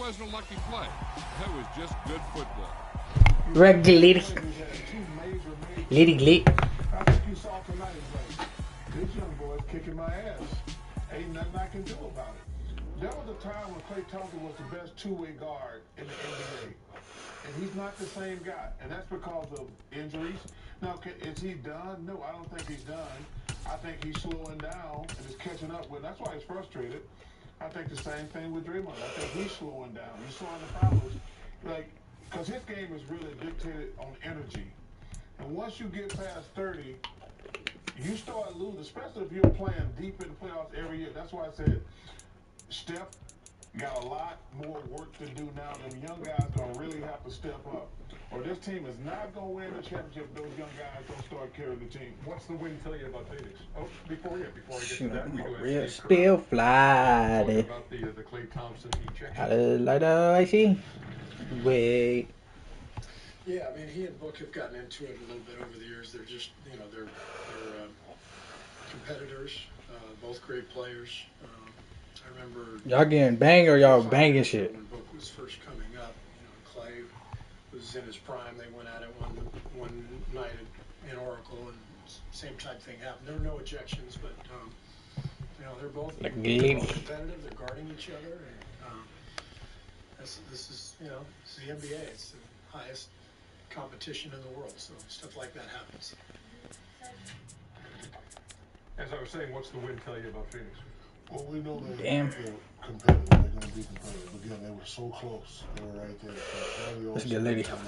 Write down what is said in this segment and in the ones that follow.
wasn't a lucky play. That was just good football. Regularly. Liddy. I think you saw tonight, like, this young boy's kicking my ass. Ain't nothing I can do about it. There was a time when Klay Thompson was the best two-way guard in the NBA. And he's not the same guy. And that's because of injuries. Now, is he done? No, I don't think he's done. I think he's slowing down and is catching up with. That's why he's frustrated. I think the same thing with Draymond. I think he's slowing down. He's slowing the problems. Like, because his game is really dictated on energy. And once you get past 30, you start losing, especially if you're playing deep in the playoffs every year. That's why I said Steph got a lot more work to do now. Them young guys going to really have to step up. Or this team is not going to win the championship if those young guys don't start carrying the team. What's the win tell you about Phoenix? Oh, before I get Shoot, to that, we do have real Steve still Kerr fly. talking about the Klay Thompson I ejection. see. Wait. Yeah, I mean, he and Book have gotten into it a little bit over the years. They're just, you know, they're competitors, both great players. I remember Y'all getting banged or y'all banging shit? when Book was first coming up. You know, Clay was in his prime. They went at it one night in Oracle, and same type thing happened. There were no ejections, but you know, they're both competitive. They're guarding each other, and this is, you know, this is the NBA. It's the highest competition in the world, so stuff like that happens. As I was saying, what's the win tell you about Phoenix? Well, we know they're Damn. competitive. They're going to be competitive. Again, they were so close. They were right there. So Let's get lady. okay, we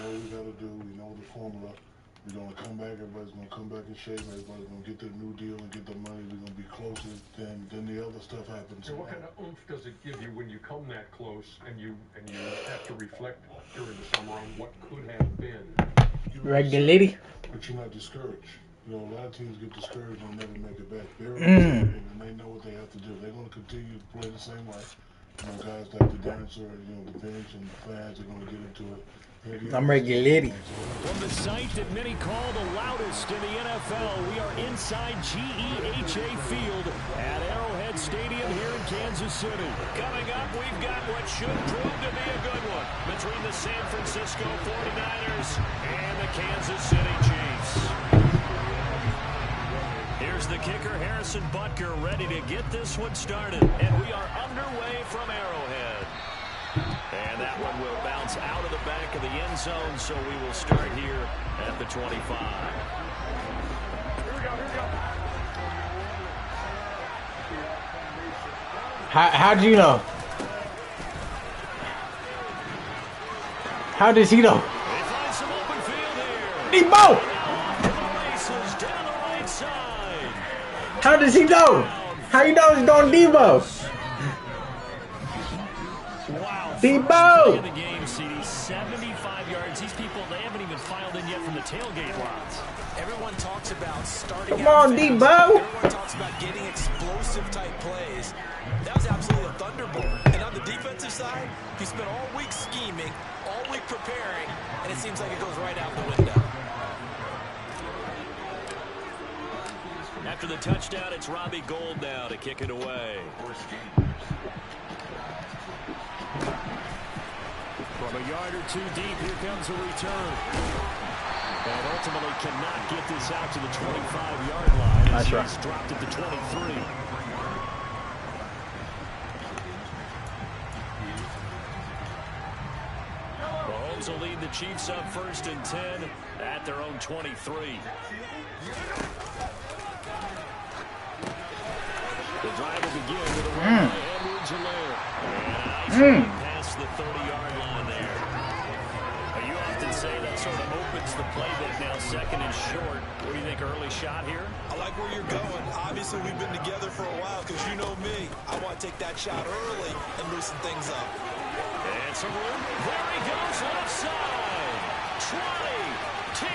know what we got to do. We know the formula. We're going to come back. Everybody's going to come back in shape. Everybody's going to get their new deal and get the money. We're going to be closer than the other stuff happens. So what kind of oomph does it give you when you come that close and you have to reflect during the summer on what could have been? Regularly. But you're not discouraged. You know, a lot of teams get discouraged and never make it back. They're and they know what they have to do. They're going to continue to play the same way. You know, guys like the dancer, you know, the bench and the fans are going to get into it. I'm regularly. From the site that many call the loudest in the NFL, we are inside GEHA Field at Arrowhead Stadium here in Kansas City. Coming up, we've got what should prove to be a good one between the San Francisco 49ers and the Kansas City Chiefs. Here's the kicker, Harrison Butker, ready to get this one started. And we are underway from Arrowhead. And that one will bounce out of the back of the end zone, so we will start here at the 25. Here we go. How'd you know? How does he know? They find some open field here. Debo! Races down the right side. How does he know? How you know it's going Debo? Wow. Debo! In the game, CD, 75 yards. These people, they haven't even filed in yet from the tailgate lots. Everyone talks about starting Come on, fast. Debo! Everyone talks about getting explosive type plays. That was absolutely a thunderbolt. And on the defensive side, he spent all week scheming, all week preparing, and it seems like it goes right out the window. After the touchdown, it's Robbie Gould now to kick it away. From a yard or two deep, here comes a return. And ultimately cannot get this out to the 25-yard line. Nice run. He's dropped it to 23. Mahomes will lead the Chiefs up 1st and 10 at their own 23. The drive will begin with a run by Edwards-Helaire. And past the 30-yard line there. You often say that sort of opens the playbook now, 2nd and short. What do you think, early shot here? I like where you're going. Obviously, we've been together for a while because you know me. I want to take that shot early and loosen things up. And some room. There he goes, left side. 20, 10.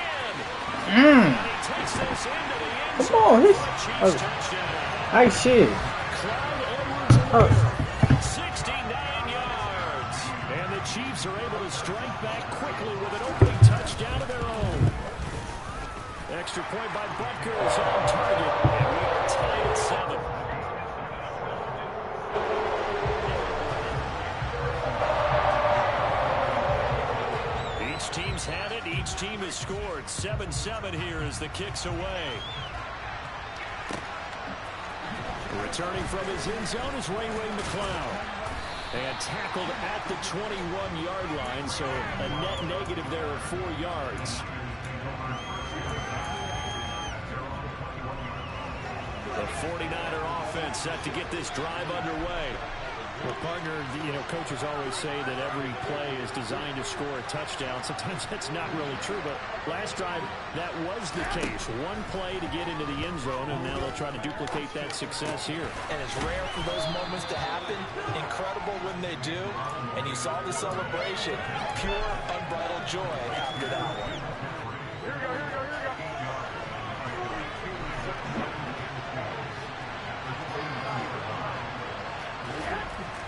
And he takes this into the end zone. Come on, he's... Chiefs touchdown. Nice shit. Clyde Edwards-Helaire, 69 yards. And the Chiefs are able to strike back quickly with an opening touchdown of their own. Extra point by Butker is on target. And we are tied at 7. teams had it. Each team has scored. 7-7 here as the kick's away. Returning from his end zone is Ray McCloud. And tackled at the 21-yard line, so a net negative there of 4 yards. The 49er offense set to get this drive underway. Well, partner, coaches always say that every play is designed to score a touchdown. Sometimes that's not really true, but last drive, that was the case. One play to get into the end zone, and now they'll try to duplicate that success here. And it's rare for those moments to happen. Incredible when they do. And you saw the celebration. Pure, unbridled joy after that one. Here we go.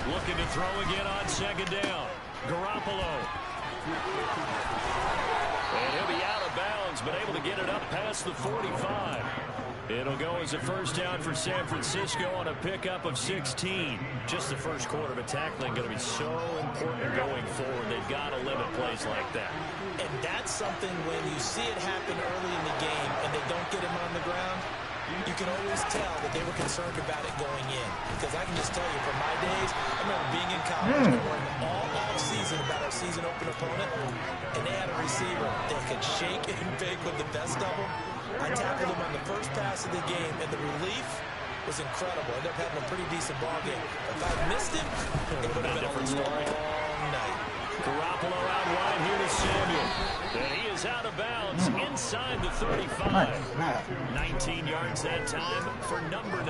Looking to throw again on second down. Garoppolo. And he'll be out of bounds, but able to get it up past the 45. It'll go as a first down for San Francisco on a pickup of 16. Just the first quarter of a tackling going to be so important going forward. They've got to limit plays like that. And that's something when you see it happen early in the game and they don't get him on the ground, you can always tell that they were concerned about it going in. Because I can just tell you, from my days, I remember being in college and worrying all off-season about our season-open opponent, and they had a receiver that could shake and bake with the best of them. I tackled him on the first pass of the game, and the relief was incredible. I ended up having a pretty decent ball game. If I missed him, it would have been a long night. Garoppolo out wide here to Samuel. And he is out of bounds inside the 35. 19 yards that time for number 19.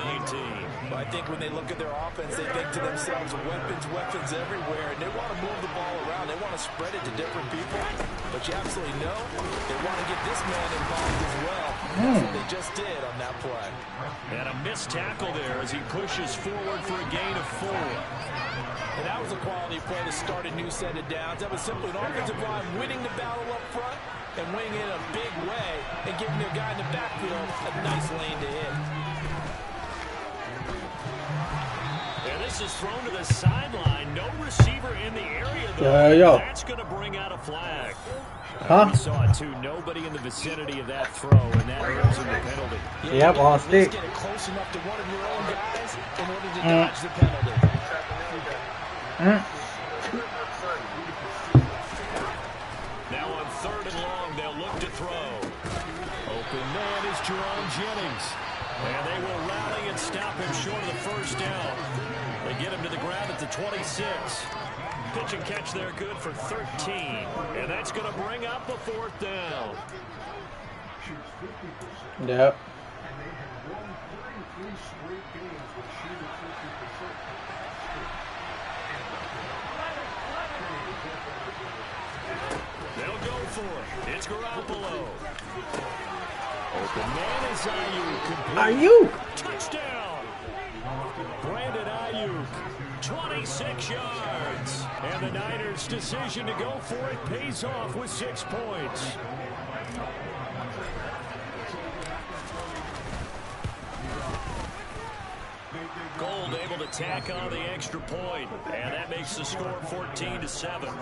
Well, I think when they look at their offense, they think to themselves, weapons everywhere, and they want to move the ball around. They want to spread it to different people. But you absolutely know they want to get this man involved as well. That's what they just did on that play. And a missed tackle there as he pushes forward for a gain of 4. And that was a quality play to start a new set of downs. That was simply an offensive line winning the battle up front and winning it in a big way and giving their guy in the backfield a nice lane to hit. And this is thrown to the sideline. No receiver in the area, though. That's going to bring out a flag. We saw it, too. Nobody in the vicinity of that throw, and that earns him the penalty. Yep, on stick. Get it close enough to one of your own guys in order to dodge the penalty. Now on 3rd and long, they'll look to throw. Open man is Jerome Jennings. And they will rally and stop him short of the first down. They get him to the ground at the 26. Pitch and catch there good for 13. And that's going to bring up the 4th down. Yep. They'll go for it. It's Garoppolo. Open man is Ayuk. Ayuk! Touchdown! Brandon Ayuk, 26 yards. And the Niners' decision to go for it pays off with 6 points. Gold able to tack on the extra point, and that makes the score 14-7.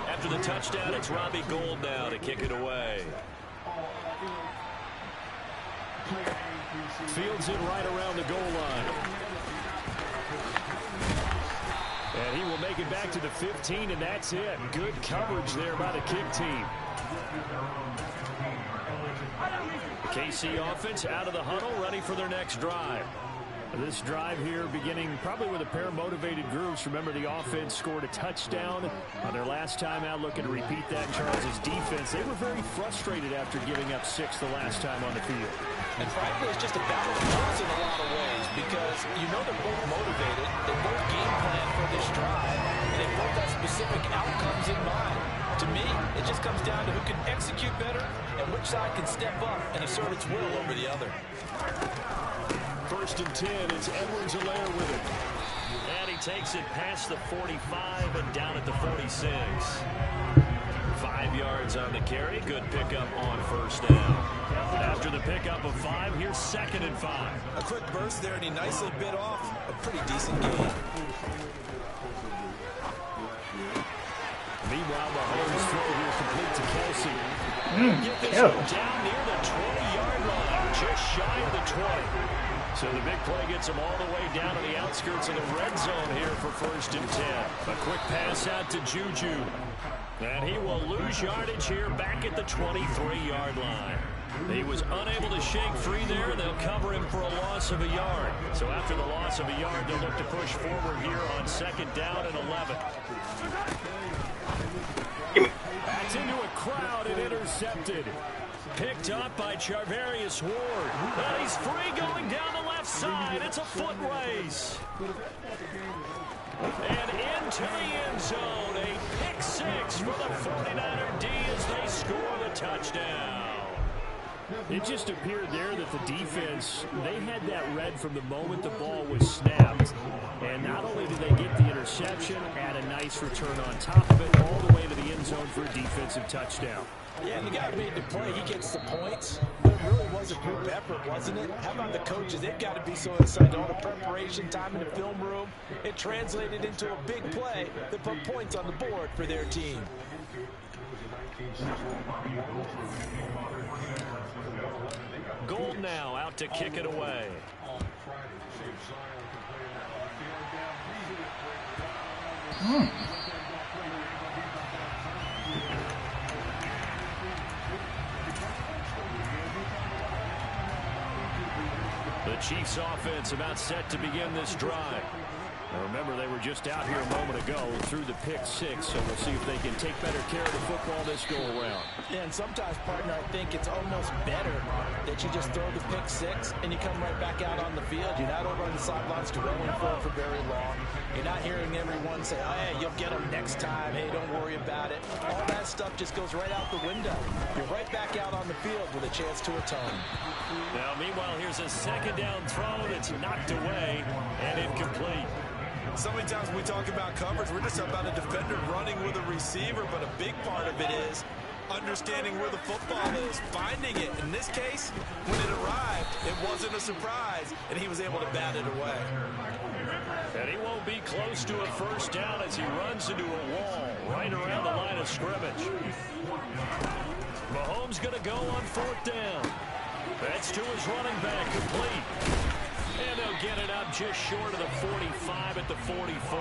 After the touchdown, it's Robbie Gould now to kick it away. Fields it right around the goal line. And he will make it back to the 15, and that's it. Good coverage there by the kick team. The KC offense out of the huddle, ready for their next drive. This drive here beginning probably with a pair of motivated groups. Remember, the offense scored a touchdown on their last time out, looking to repeat that. Charles' defense, they were very frustrated after giving up 6 the last time on the field. And frankly, it's just a battle of words in a lot of ways because you know they're both motivated. They both game plan for this drive, and they both have specific outcomes in mind. To me, it just comes down to who can execute better and which side can step up and assert its will over the other. 1st and 10, it's Edwards-Helaire with it. And he takes it past the 45 and down at the 46. 5 yards on the carry. Good pickup on 1st down. After the pickup of 5, here's 2nd and 5. A quick burst there, and he nicely bit off a pretty decent game. Get this one down near the 20-yard line, just shy of the 20. So the big play gets him all the way down to the outskirts of the red zone here for 1st and 10. A quick pass out to Juju. And he will lose yardage here back at the 23-yard line. He was unable to shake free there. They'll cover him for a loss of a yard. So after the loss of a yard, they'll look to push forward here on 2nd down and 11. That's into a crowd and intercepted. Picked up by Charvarius Ward. And he's free going down the left side. It's a foot race. And into the end zone. A pick 6 for the 49er D as they score the touchdown. It just appeared there that the defense, they had that read from the moment the ball was snapped. And not only did they get the interception, add a nice return on top of it, all the way to the end zone for a defensive touchdown. Yeah, and the guy made the play. He gets the points. But it really was a group effort, wasn't it? How about the coaches? They've got to be so excited. All the preparation time in the film room. It translated into a big play that put points on the board for their team. Gold now out to kick it away. The Chiefs offense about set to begin this drive. Now remember, they were just out here a moment ago through the pick 6, so we'll see if they can take better care of the football this go around. Yeah, and sometimes, partner, I think it's almost better that you just throw the pick 6 and you come right back out on the field. You're not over on the sidelines dwelling for very long. You're not hearing everyone say, oh, yeah, you'll get them next time. Hey, don't worry about it. All that stuff just goes right out the window. You're right back out on the field with a chance to atone. Now, meanwhile, here's a 2nd down throw that's knocked away and incomplete. So many times when we talk about coverage, we're just about a defender running with a receiver, but a big part of it is understanding where the football is, finding it. In this case, when it arrived, it wasn't a surprise, and he was able to bat it away. And he won't be close to a 1st down as he runs into a wall right around the line of scrimmage. Mahomes going to go on 4th down. That's to his running back, complete. And they'll get it up just short of the 45 at the 44.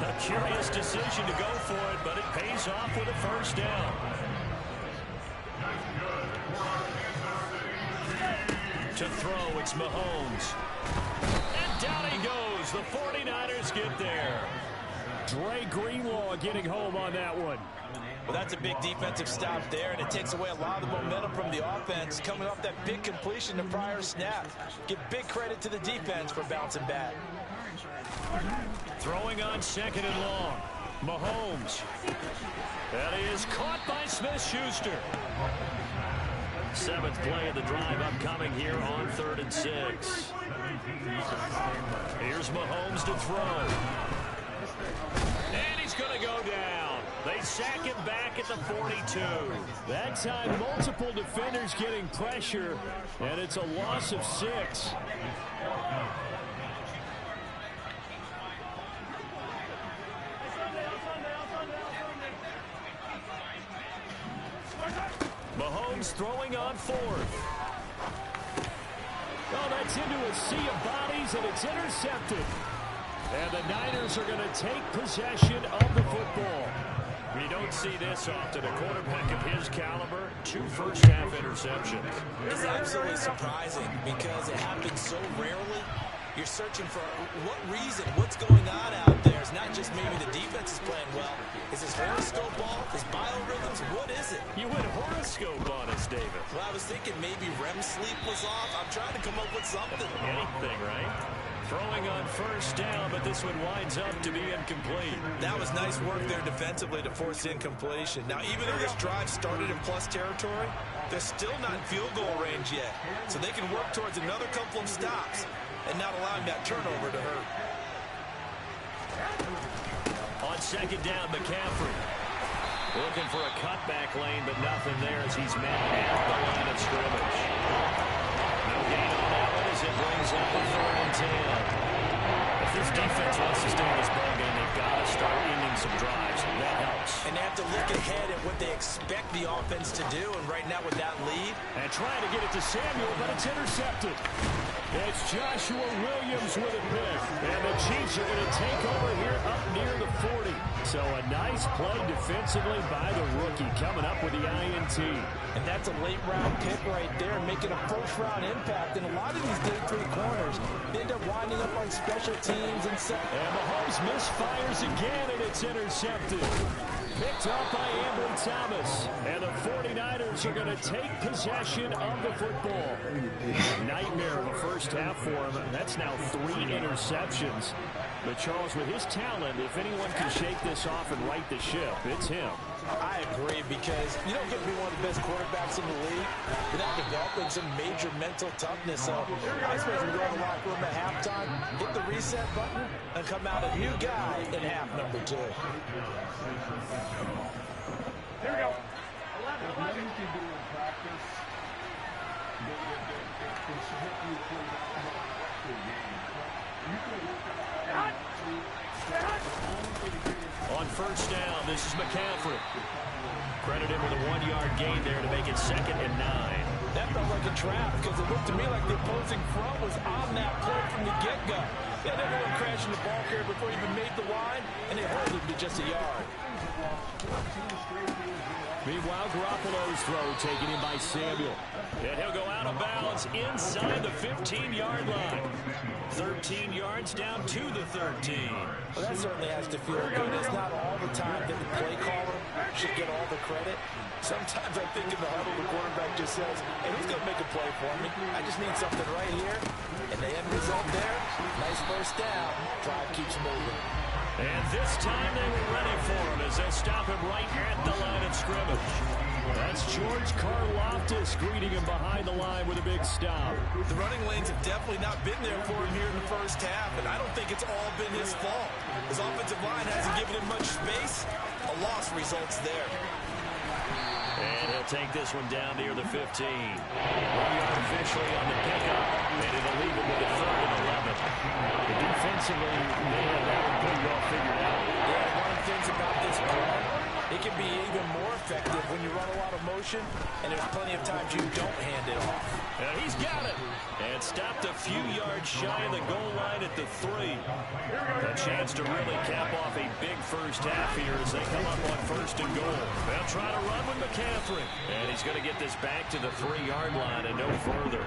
A curious decision to go for it, but it pays off with a 1st down. To throw, it's Mahomes. And down he goes. The 49ers get there. Dre Greenlaw getting home on that one. Well, that's a big defensive stop there, and it takes away a lot of the momentum from the offense coming off that big completion the prior snap. Give big credit to the defense for bouncing back. Throwing on 2nd and long. Mahomes. That is caught by Smith-Schuster. 7th play of the drive upcoming here on 3rd and 6. Here's Mahomes to throw. And he's going to go down. They sack him back at the 42. That time, multiple defenders getting pressure, and it's a loss of 6. Mahomes throwing on 4th. Oh, that's into a sea of bodies, and it's intercepted. And the Niners are going to take possession of the football. We don't see this often. A quarterback of his caliber, 2 first-half interceptions. It's absolutely surprising because it happens so rarely. You're searching for what reason, what's going on out there. It's not just maybe the defense is playing well. Is his horoscope off? His biorhythms? What is it? You went horoscope on us, David. Well, I was thinking maybe REM sleep was off. I'm trying to come up with something. Anything, right? Throwing on 1st down, but this one winds up to be incomplete. That was nice work there defensively to force incompletion. Now, even though this drive started in plus territory, they're still not in field goal range yet. So they can work towards another couple of stops and not allowing that turnover to hurt. On 2nd down, McCaffrey. Looking for a cutback lane, but nothing there as he's met at the line of scrimmage. No gain on that one as it brings up a 3rd and 10. If this defense wants to stay in this ballgame, they've got to start ending some drives. That helps. And they have to look ahead at what they expect the offense to do. And right now with that lead. And trying to get it to Samuel, but it's intercepted. It's Joshua Williams with a pick. And the Chiefs are going to take over here up near the 40. So a nice play defensively by the rookie coming up with the INT. And that's a late-round pick right there, making a first-round impact. And a lot of these day 3 corners, they end up winding up on special teams. And Mahomes misfires again, and it's intercepted. Picked up by Ambry Thomas. And the 49ers are going to take possession of the football. Nightmare of a first half for him. That's now 3 interceptions. But Charles, with his talent, if anyone can shake this off and right the ship, it's him. I agree, because you don't get to be one of the best quarterbacks in the league without developing some major mental toughness. So I suppose we go in the locker room at halftime, hit the reset button, and come out a new guy in half number 2. Here we go. What you can do in practice, it's help you play the actual game. You can work out. On first down, this is McCaffrey. Credit him with a 1-yard gain there to make it 2nd and 9. That felt like a trap, because it looked to me like the opposing front was on that play from the get-go. They had everyone crashing the ball carrier before he even made the line, and they held him to just a yard. Meanwhile, Garoppolo's throw taken in by Samuel. And he'll go out of bounds inside the 15-yard line. 13 yards down to the 13. Well, that certainly has to feel good. It's not all the time that the play caller should get all the credit. Sometimes I think in the huddle, the quarterback just says, hey, who's going to make a play for me? I just need something right here. And the end result there, nice first down. Drive keeps moving. And this time they were ready for him as they'll stop him right at the line of scrimmage. That's George Karlaftis greeting him behind the line with a big stop. The running lanes have definitely not been there for him here in the first half, and I don't think it's all been his fault. His offensive line hasn't given him much space. A loss results there. And he'll take this one down near the 15. 1 yard officially on the pickup, and it'll leave him with a 3rd and 11. Defensively, they have that one pretty well figured out. Yeah, one of the things about this play, it can be even more effective when you run a lot of motion, and there's plenty of times you don't hand it off. And he's got it. And stopped a few yards shy of the goal line at the 3. A chance to really cap off a big first half here as they come up on 1st and goal. They'll try to run with McCaffrey. And he's going to get this back to the 3-yard line and no further.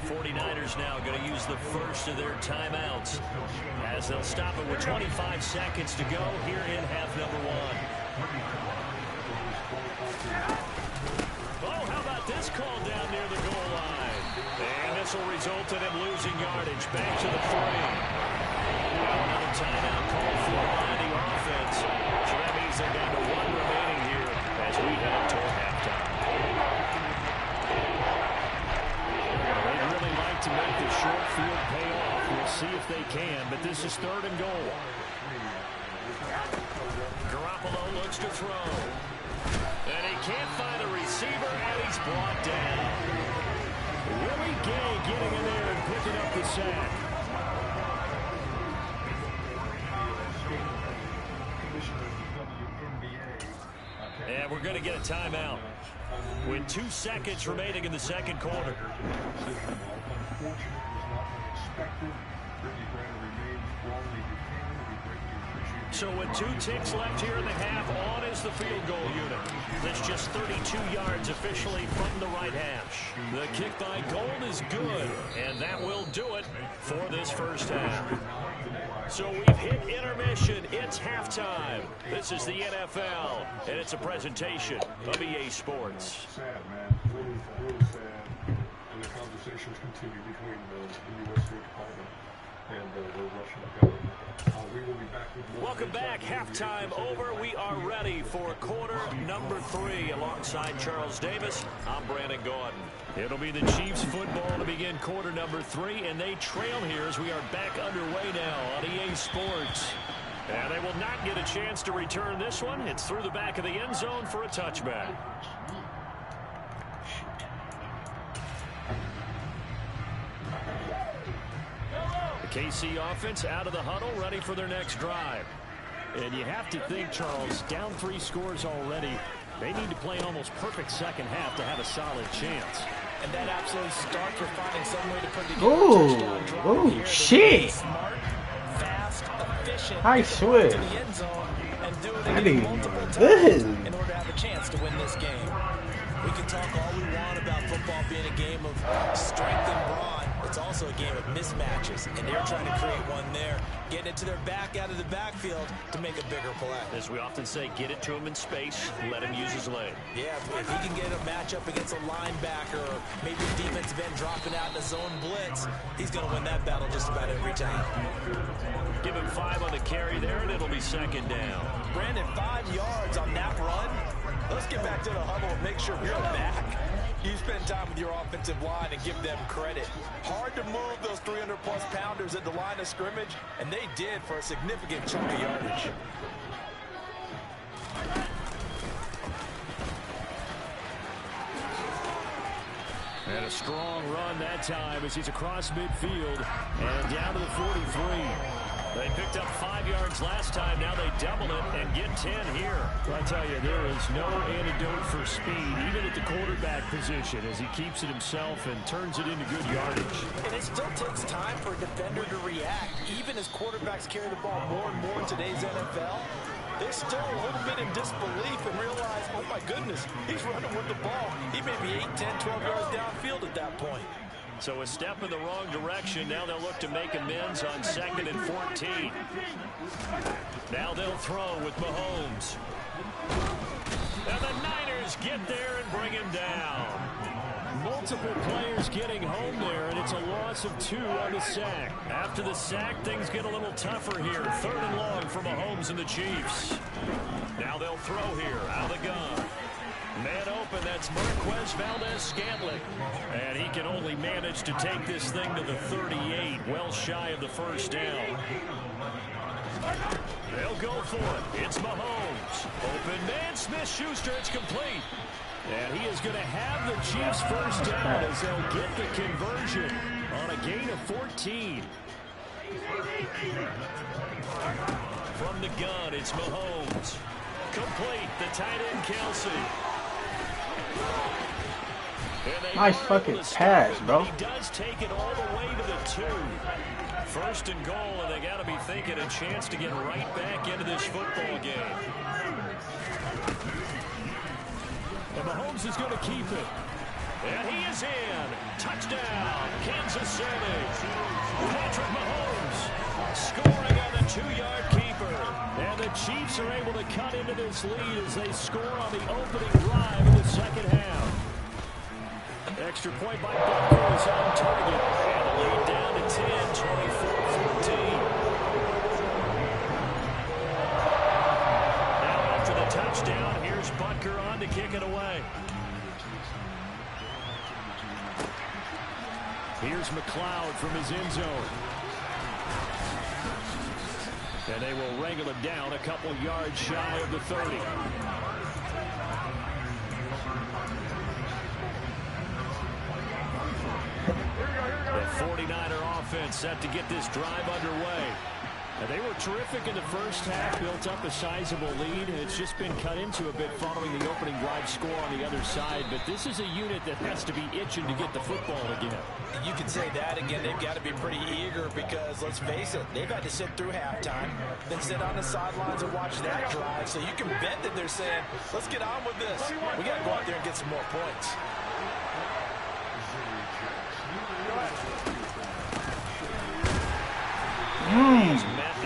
The 49ers now going to use the first of their timeouts as they'll stop it with 25 seconds to go here in half number 1. Oh, how about this call down near the goal line? And this will result in him losing yardage back to the 3. Another timeout called for by the offense. So that means they're down to 1 remaining here as we head toward halftime. They'd really like to make the short field pay off. We'll see if they can, but this is 3rd and goal. Garoppolo looks to throw. And he can't find a receiver, and he's brought down. Willie Gay getting in there and picking up the sack. And we're going to get a timeout with 2 seconds remaining in the 2nd quarter. So with 2 ticks left here in the half, on is the field goal unit. That's just 32 yards officially from the right hash. The kick by Gold is good, and that will do it for this first half. So we've hit intermission. It's halftime. This is the NFL, and it's a presentation of EA Sports. Sad, man. Really sad. And the conversations continue between the U.S. State Department and the Russian government. We will be back with more. Welcome back. Halftime over. We are ready for quarter number 3. Alongside Charles Davis, I'm Brandon Gordon. It'll be the Chiefs football to begin quarter number 3, and they trail here as we are back underway now on EA Sports. And they will not get a chance to return this one. It's through the back of the end zone for a touchback. The KC offense out of the huddle, ready for their next drive. And you have to think, Charles, down 3 scores already. They need to play an almost perfect second half to have a solid chance. And that absolutely starts with finding some way to put together a touchdown drive. Oh, shit. Smart, fast, efficient. I swear. To the end zone and do it That again nigga multiple good. times in order to have a chance to win this game. We can talk all we want about football being a game of strength and brawn. It's also a game of mismatches, and they're trying to create one there, getting it to their back out of the backfield to make a bigger play. As we often say, get it to him in space, let him use his leg. Yeah, if he can get a matchup against a linebacker or maybe a defensive end dropping out in a zone blitz, he's going to win that battle just about every time. Give him 5 on the carry there, and it'll be second down. Brandon, 5 yards on that run. Let's get back to the huddle and make sure we're back. You spend time with your offensive line and give them credit. Hard to move those 300-plus pounders at the line of scrimmage, and they did for a significant chunk of yardage. And a strong run that time as he's across midfield and down to the 43. They picked up 5 yards last time. Now they double it and get 10 here. Well, I tell you, there is no antidote for speed, even at the quarterback position, as he keeps it himself and turns it into good yardage. And it still takes time for a defender to react. Even as quarterbacks carry the ball more and more in today's NFL, they're still a little bit in disbelief and realize, oh my goodness, he's running with the ball. He may be 8, 10, 12 yards downfield at that point. So a step in the wrong direction. Now they'll look to make amends on 2nd and 14. Now they'll throw with Mahomes. And the Niners get there and bring him down. Multiple players getting home there, and it's a loss of 2 on the sack. After the sack, things get a little tougher here. 3rd and long for Mahomes and the Chiefs. Now they'll throw here out of the gun. Man open, that's Marquez Valdez-Scantling. And he can only manage to take this thing to the 38, well shy of the first down. They'll go for it. It's Mahomes. Open man, Smith-Schuster, it's complete. And he is going to have the Chiefs first down as they'll get the conversion on a gain of 14. From the gun, it's Mahomes. Complete, the tight end, Kelsey. Nice fucking pass, bro. He does take it all the way to the 2. 1st and goal, and they got to be thinking a chance to get right back into this football game. And Mahomes is going to keep it. And he is in. Touchdown, Kansas City. Patrick Mahomes scoring on the 2-yard keeper. And the Chiefs are able to cut into this lead as they score on the opening drive in the second half. Extra point by Bucker is on target. And the lead down to 10, 24-14. Now after the touchdown, here's Butker on to kick it away. Here's McLeod from his end zone. And they will wrangle him down a couple yards shy of the 30. The 49er offense set to get this drive underway. And they were terrific in the first half, built up a sizable lead. It's just been cut into a bit following the opening drive score on the other side. But this is a unit that has to be itching to get the football again. You can say that again. They've got to be pretty eager because, let's face it, they've had to sit through halftime, then sit on the sidelines and watch that drive. So you can bet that they're saying, let's get on with this. We got to go out there and get some more points.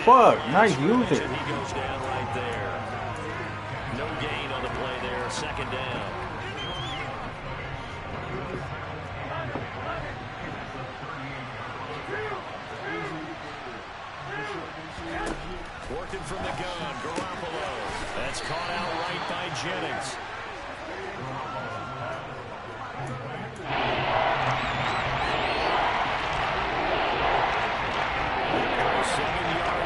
Fuck, nice user. He goes down right there. No gain on the play there. Second down. Working from the gun, Garoppolo. That's caught out right by Jennings.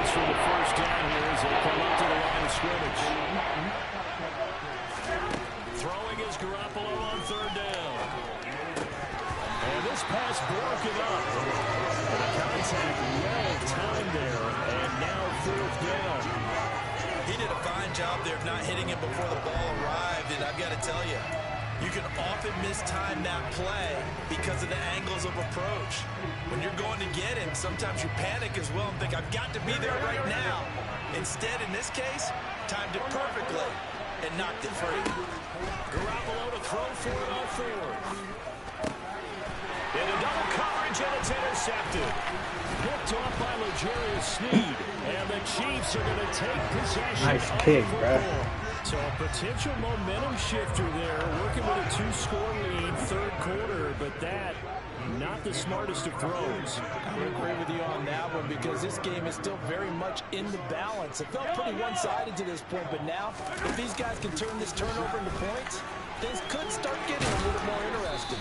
For the first down here as they come up to the line of scrimmage. Throwing is Garoppolo on 3rd down. And this pass broken up. The contact well timed there, and now 4th down. not hitting it before the ball arrived, and I've got to tell you, you can often mistime that play because of the angles of approach. When you're going to get him, sometimes you panic as well and think, I've got to be there right now. Instead, in this case, timed it perfectly and knocked it free. Garoppolo to throw for it on fourth. Into double coverage, and it's intercepted. Picked off by L'Jarius Sneed. And the Chiefs are going to take possession. Nice kick, bro. So a potential momentum shifter there, working with a 2-score lead, third quarter, but that, not the smartest of throws. I would agree with you on that one because this game is still very much in the balance. It felt pretty one-sided to this point, but now, if these guys can turn this turnover into points, things could start getting a little more interesting.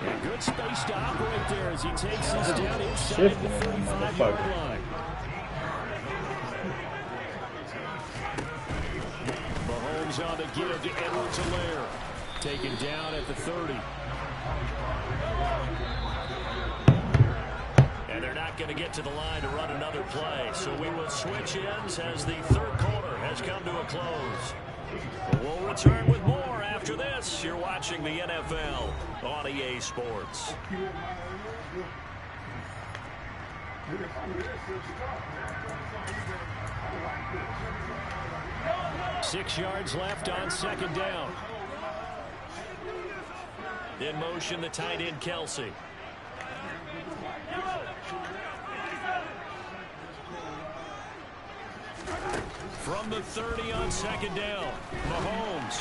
And good space to operate there as he takes this down inside the 35-yard line. Mahomes on the give to Edwards-Helaire. Taken down at the 30. And they're not going to get to the line to run another play. So we will switch ends as the third quarter has come to a close. We'll return with more after this. You're watching the NFL on EA Sports. 6 yards left on second down. In motion, the tight end, Kelsey. From the 30 on second down, Mahomes.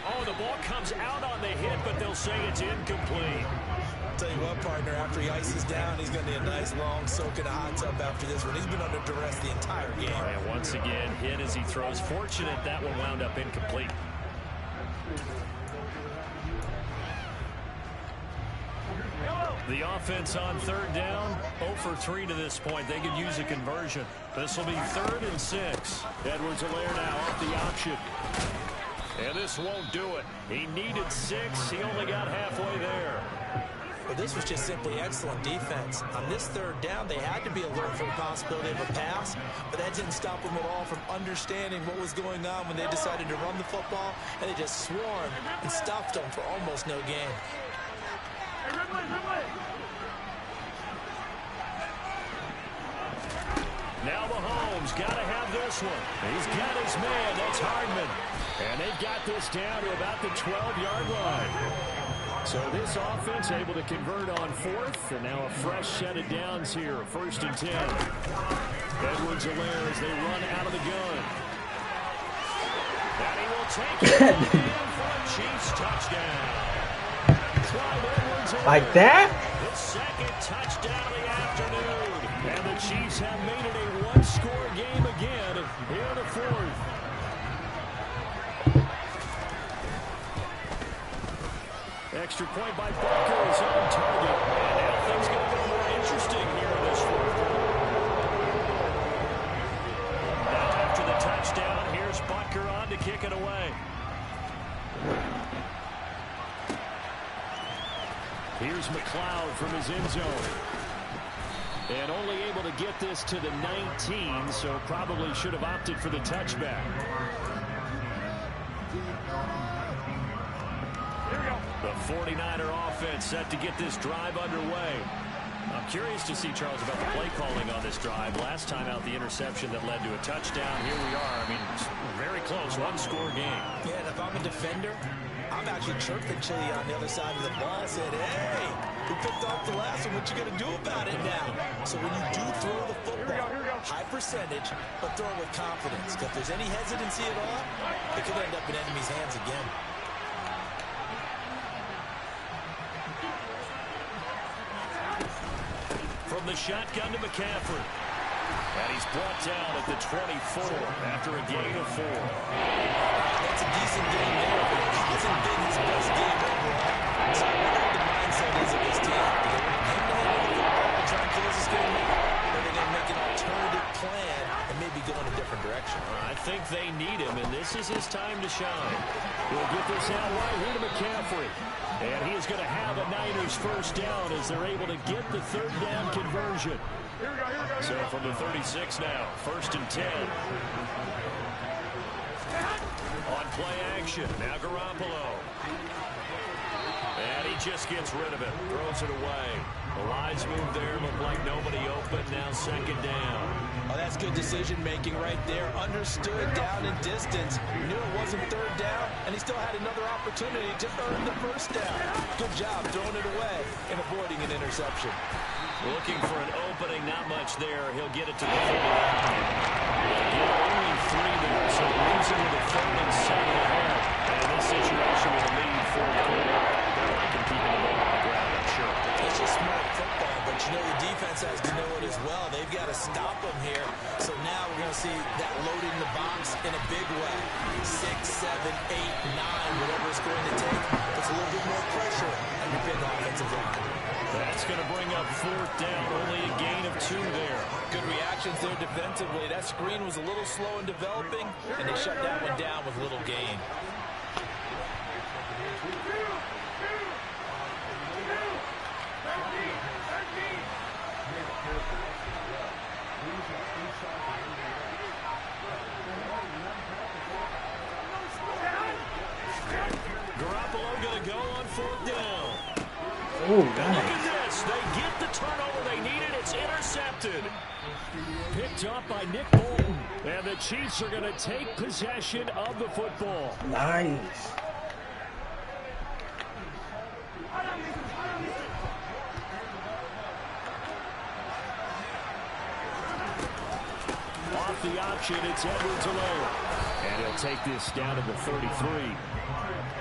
Oh, the ball comes out on the hit, but they'll say it's incomplete. I'll tell you what, partner, after he ices down, he's going to need a nice long soak in a hot tub after this one. He's been under duress the entire game. And once again, hit as he throws. Fortunate that one wound up incomplete. The offense on third down, 0 for 3 to this point. They could use a conversion. This will be 3rd and 6. Edwards-Helaire now off the option. And this won't do it. He needed 6. He only got halfway there. Well, this was just simply excellent defense. On this third down, they had to be alert for the possibility of a pass, but that didn't stop them at all from understanding what was going on when they decided to run the football, and they just swarmed and stopped them for almost no gain. Now Mahomes got to have this one. He's got his man. That's Hardman. And they've got this down to about the 12-yard line. So this offense able to convert on 4th. And now a fresh set of downs here. 1st and 10. Edwards-Helaire as they run out of the gun. And he will take it for a Chiefs touchdown. Like that? The second touchdown of the afternoon. And the Chiefs have made it a one-score game again here in the 4th. Extra point by Butker is on target. And now things going to get more interesting here in this 4th quarter. Now after the touchdown, here's Butker on to kick it away. Here's McLeod from his end zone. And only able to get this to the 19, so probably should have opted for the touchback. The 49er offense set to get this drive underway. I'm curious to see, Charles, about the play calling on this drive. Last time out, the interception that led to a touchdown. Here we are. I mean, very close, one-score game. Yeah, and if I'm a defender, I'm actually chirping Chili on the other side of the ball, said, hey, we picked off the last one. What you going to do about it now? So when you do throw the football, high percentage, but throw it with confidence. Because if there's any hesitancy at all, it could end up in enemy's hands again. From the shotgun to McCaffrey. And he's brought down at the 24 after a gain of 4. That's a decent game there, but it hasn't been his best game overall. So I wonder what the mindset is of this team. Do they want him to handle the football and try and close this game out? Or are they going to make an alternative plan and maybe go in a different direction? I think they need him, and this is his time to shine. We'll get this out right here to McCaffrey. And he is going to have a Niners first down as they're able to get the third down conversion. So from the 36 now, 1st and 10. On play action, now Garoppolo. And he just gets rid of it, throws it away. The lines move there, looked like nobody open, now second down. Oh, that's good decision-making right there. Understood down and distance. Knew it wasn't third down, and he still had another opportunity to earn the first down. Good job throwing it away and avoiding an interception. Looking for an opening, not much there. He'll get it to the 49. Again, only 3 there, so it leaves him with a 3rd and 7 ahead. And in this situation with a lead for the quarter, they're liking keeping the ball on the ground, I'm sure. It's just smart football, but you know the defense has to know it as well. They've got to stop them here. So now we're going to see that loading the box in a big way. 6, 7, 8, 9, whatever it's going to take. Puts a little bit more pressure on your big offensive line. That's going to bring up 4th down, only a gain of 2 there. Good reactions there defensively. That screen was a little slow in developing, and they shut that one down with little gain. Garoppolo going to go on 4th down. Oh, Look at this. They get the turnover they needed. It's intercepted. Picked up by Nick Bolton. And the Chiefs are going to take possession of the football. nice. Off the option, it's Edwards alone. And he'll take this down to the 33.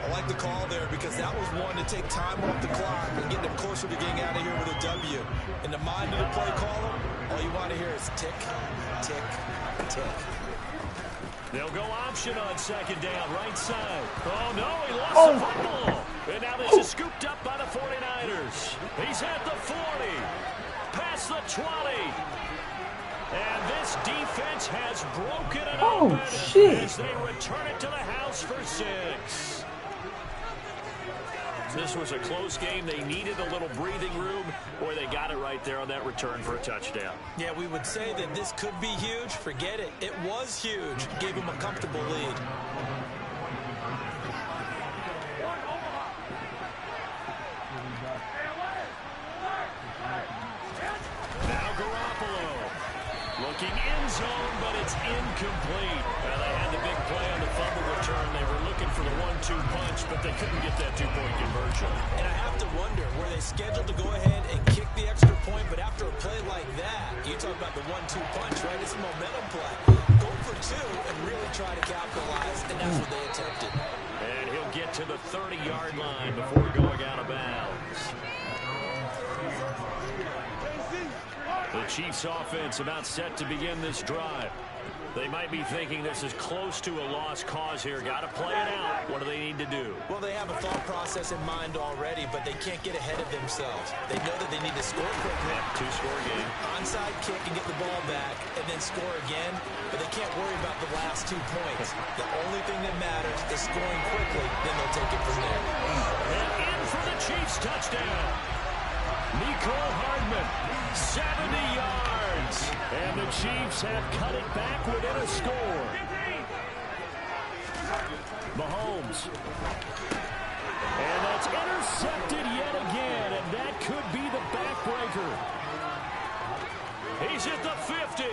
I like the call there because that was one to take time off the clock and get them closer to getting out of here with a W. In the mind of the play caller, all you want to hear is tick, tick, tick. They'll go option on 2nd down, right side. Oh, no, he lost the football. And now this is scooped up by the 49ers. He's at the 40, past the 20. And this defense has broken it open as they return it to the house for 6. This was a close game. They needed a little breathing room, or they got it right there on that return for a touchdown. Yeah, we would say that this could be huge. Forget it. It was huge. Gave them a comfortable lead. Now Garoppolo. Looking end zone, but it's incomplete. Well, they had the big play on the fumble return. They were looking for the 1-2 punch, but they couldn't get that 2-point conversion. And I have to wonder, were they scheduled to go ahead and kick the extra point, but after a play like that, you talk about the 1-2 punch, right? It's a momentum play. Go for 2 and really try to capitalize, and that's what they attempted. And he'll get to the 30-yard line before going out of bounds. The Chiefs offense about set to begin this drive. They might be thinking this is close to a lost cause here. Got to play it out. What do they need to do? Well, they have a thought process in mind already, but they can't get ahead of themselves. They know that they need to score quickly. Yep, 2-score game. Onside kick and get the ball back, and then score again. But they can't worry about the last 2 points. The only thing that matters is scoring quickly. Then they'll take it from there. And in for the Chiefs touchdown. Nicole Hardman, 70 yards. And the Chiefs have cut it back within a score. Mahomes. And that's intercepted yet again, and that could be the backbreaker. He's at the 50,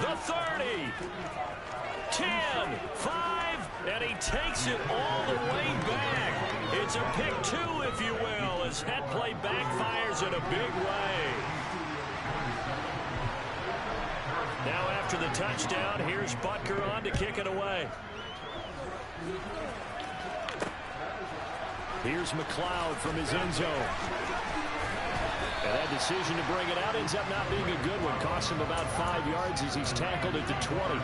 the 30, 10, 5, and he takes it all the way back. It's a pick 2, if you will, as that play backfires in a big way. Now after the touchdown, here's Butker on to kick it away. Here's McLeod from his end zone. And that decision to bring it out ends up not being a good one. Costs him about 5 yards as he's tackled at the 20.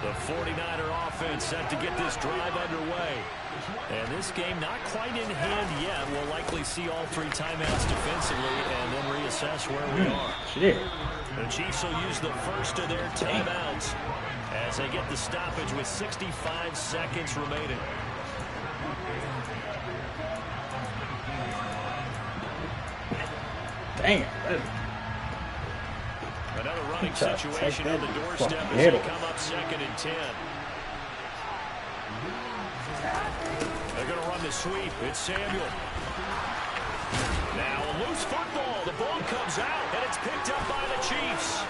The 49er offense set to get this drive underway. And this game not quite in hand yet. We'll likely see all 3 timeouts defensively and then reassess where we are. The Chiefs will use the first of their timeouts as they get the stoppage with 65 seconds remaining. Damn. Another running situation on the doorstep as they come up 2nd and 10. They're going to run the sweep. It's Samuel. Now a loose football. The ball comes out, and it's picked up by the Chiefs.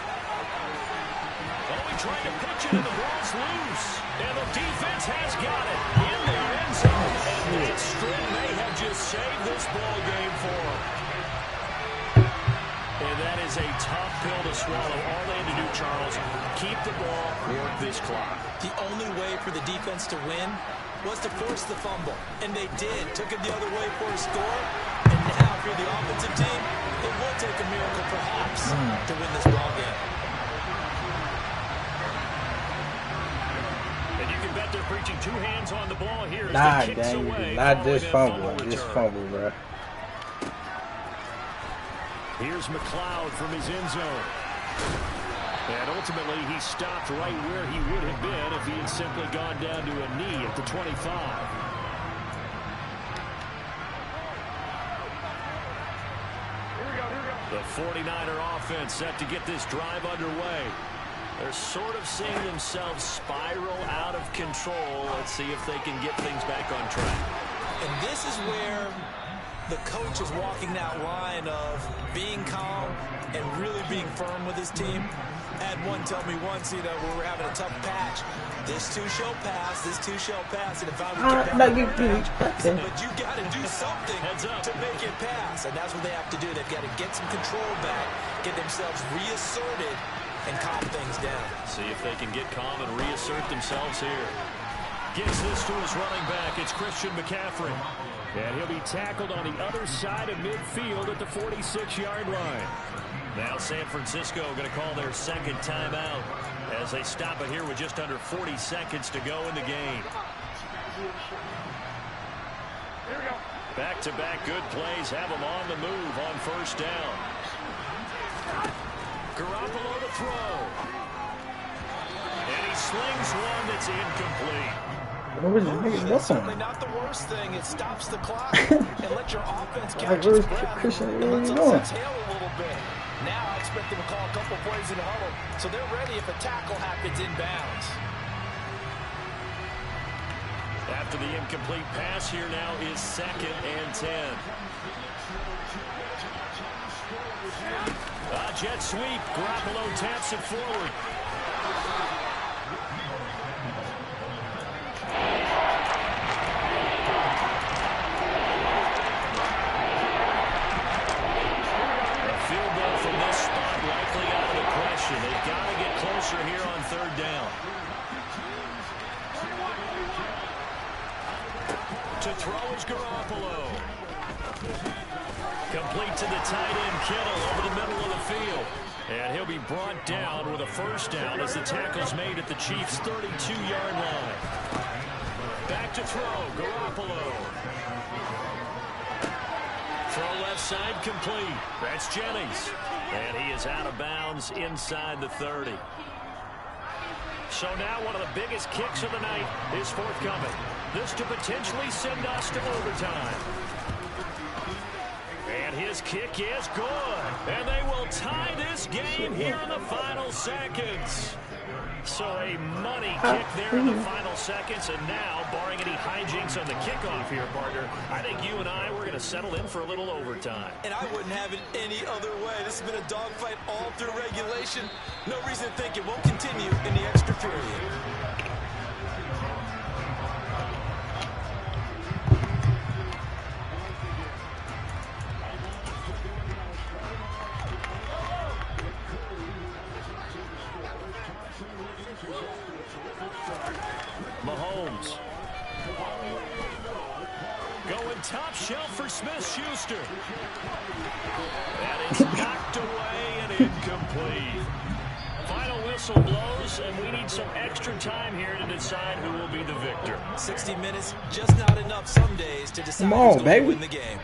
Oh, he tried to pitch it, and the ball's loose. And the defense has got it in their end zone. And that string may have just saved this ball game for them. And that is a tough pill to swallow. All they had to do, Charles, keep the ball, work this clock. The only way for the defense to win was to force the fumble. And they did. Took it the other way for a score. And now, if you're the offensive team, it will take a miracle, perhaps, to win this ball game. And you can bet they're preaching 2 hands on the ball here. Nah, dang, not this fumble. This fumble, bro. Here's McLeod from his end zone. And ultimately, he stopped right where he would have been if he had simply gone down to a knee at the 25. The 49er offense set to get this drive underway. They're sort of seeing themselves spiral out of control. Let's see if they can get things back on track. And this is where the coach is walking that line of being calm and really being firm with his team. I had one tell me once, we were having a tough patch. This too shall pass, this too shall pass. And if I would get back, but you got to do something to make it pass. And that's what they have to do. They've got to get some control back, get themselves reasserted, and calm things down. See if they can get calm and reassert themselves here. Gives this to his running back. It's Christian McCaffrey. And he'll be tackled on the other side of midfield at the 46-yard line. Now San Francisco going to call their 2nd timeout as they stop it here with just under 40 seconds to go in the game. Back-to-back good plays have them on the move on 1st down. Garoppolo to throw. And he slings one that's incomplete. That's certainly not the worst thing. It stops the clock and lets your offense catch its breath and lets them exhale a little bit. Now I expect them to call a couple plays in the huddle, so they're ready if a tackle happens inbounds. After the incomplete pass, here now is 2nd and 10. Jet sweep. Garoppolo taps it forward. They've got to get closer here on 3rd down. To throw is Garoppolo. Complete to the tight end, Kittle, over the middle of the field. And he'll be brought down with a 1st down as the tackle's made at the Chiefs' 32-yard line. Back to throw, Garoppolo. Throw left side complete. That's Jennings. And he is out of bounds inside the 30. So now one of the biggest kicks of the night is forthcoming. This to potentially send us to overtime. And his kick is good. And they will tie this game here in the final seconds. So a money kick there in the final seconds. And now, barring any hijinks on the kickoff here, partner, I think you and I, we're going to settle in for a little overtime. And I wouldn't have it any other way. This has been a dogfight all through regulation. No reason to think it won't continue in the extra period. Mahomes. Going top shelf for Smith-Schuster. That is knocked away and incomplete. Final whistle blows, and we need some extra time here to decide who will be the victor. 60 minutes, just not enough some days to decide Come on, who's going baby. to win the game.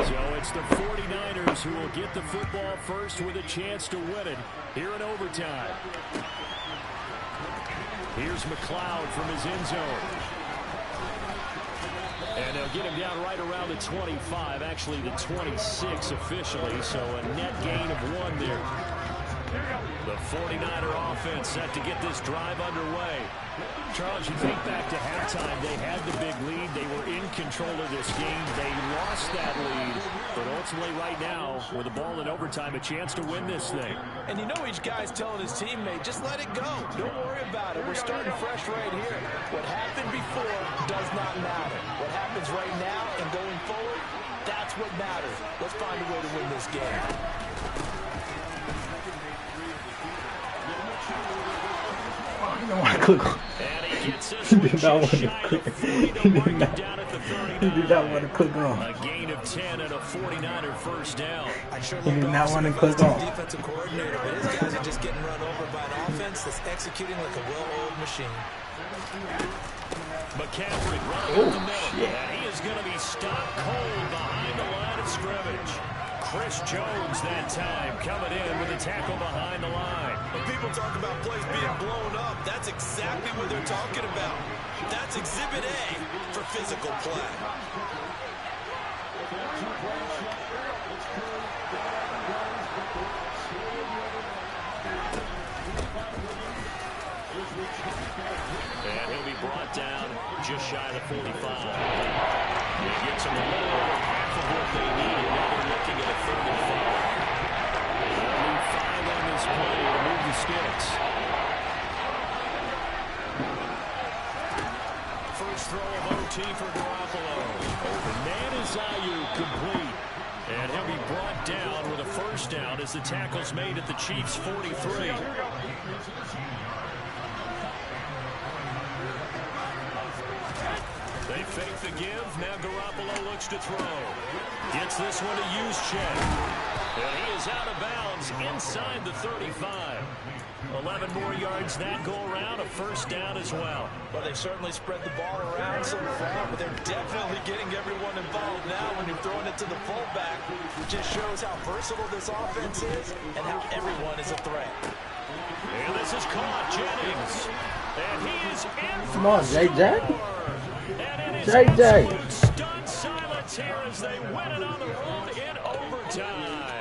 So it's the 49ers who will get the football first with a chance to win it here in overtime. Here's McLeod from his end zone. And they'll get him down right around the 25, actually the 26 officially, so a net gain of 1 there. The 49er offense set to get this drive underway. Charles, you think back to halftime, they had the big lead. They were in control of this game. They lost that lead. But ultimately right now, with the ball in overtime, a chance to win this thing. And you know each guy's telling his teammate, just let it go. Don't worry about it. We're starting fresh right here. What happened before does not matter. What happens right now and going forward, that's what matters. Let's find a way to win this game. I don't want to click on. He did not want to click. He did not want to click on. A gain of 10 and a 49er first down. He did not want to click on. Defensive coordinator, but his guys are just getting run over by an offense that's executing like a well-oiled machine. McCaffrey running up the middle, and he is going to be stopped cold behind the line of scrimmage. Chris Jones that time coming in with a tackle behind the line. When people talk about plays being blown up, that's exactly what they're talking about. That's Exhibit A for physical play. And he'll be brought down just shy of the 45. He gets him a little over half of what they need. Now they're looking at a 3rd and 5. They'll need 5 on this play to move the sticks. First throw of OT for Garoppolo. Open man is Ayuk, complete. And he'll be brought down with a first down as the tackle's made at the Chiefs' 43. They fake the give. Now Garoppolo looks to throw. Gets this one to Juszczyk. And he is out of bounds inside the 35. 11 more yards that go around. A first down as well. Well, they've certainly spread the ball around so far, but they're definitely getting everyone involved now when you're throwing it to the fullback. It just shows how versatile this offense is and how everyone is a threat. And this is caught. Jennings. And he is in. Come on, JJ. JJ. Stunned silence here as they win it on the road in overtime.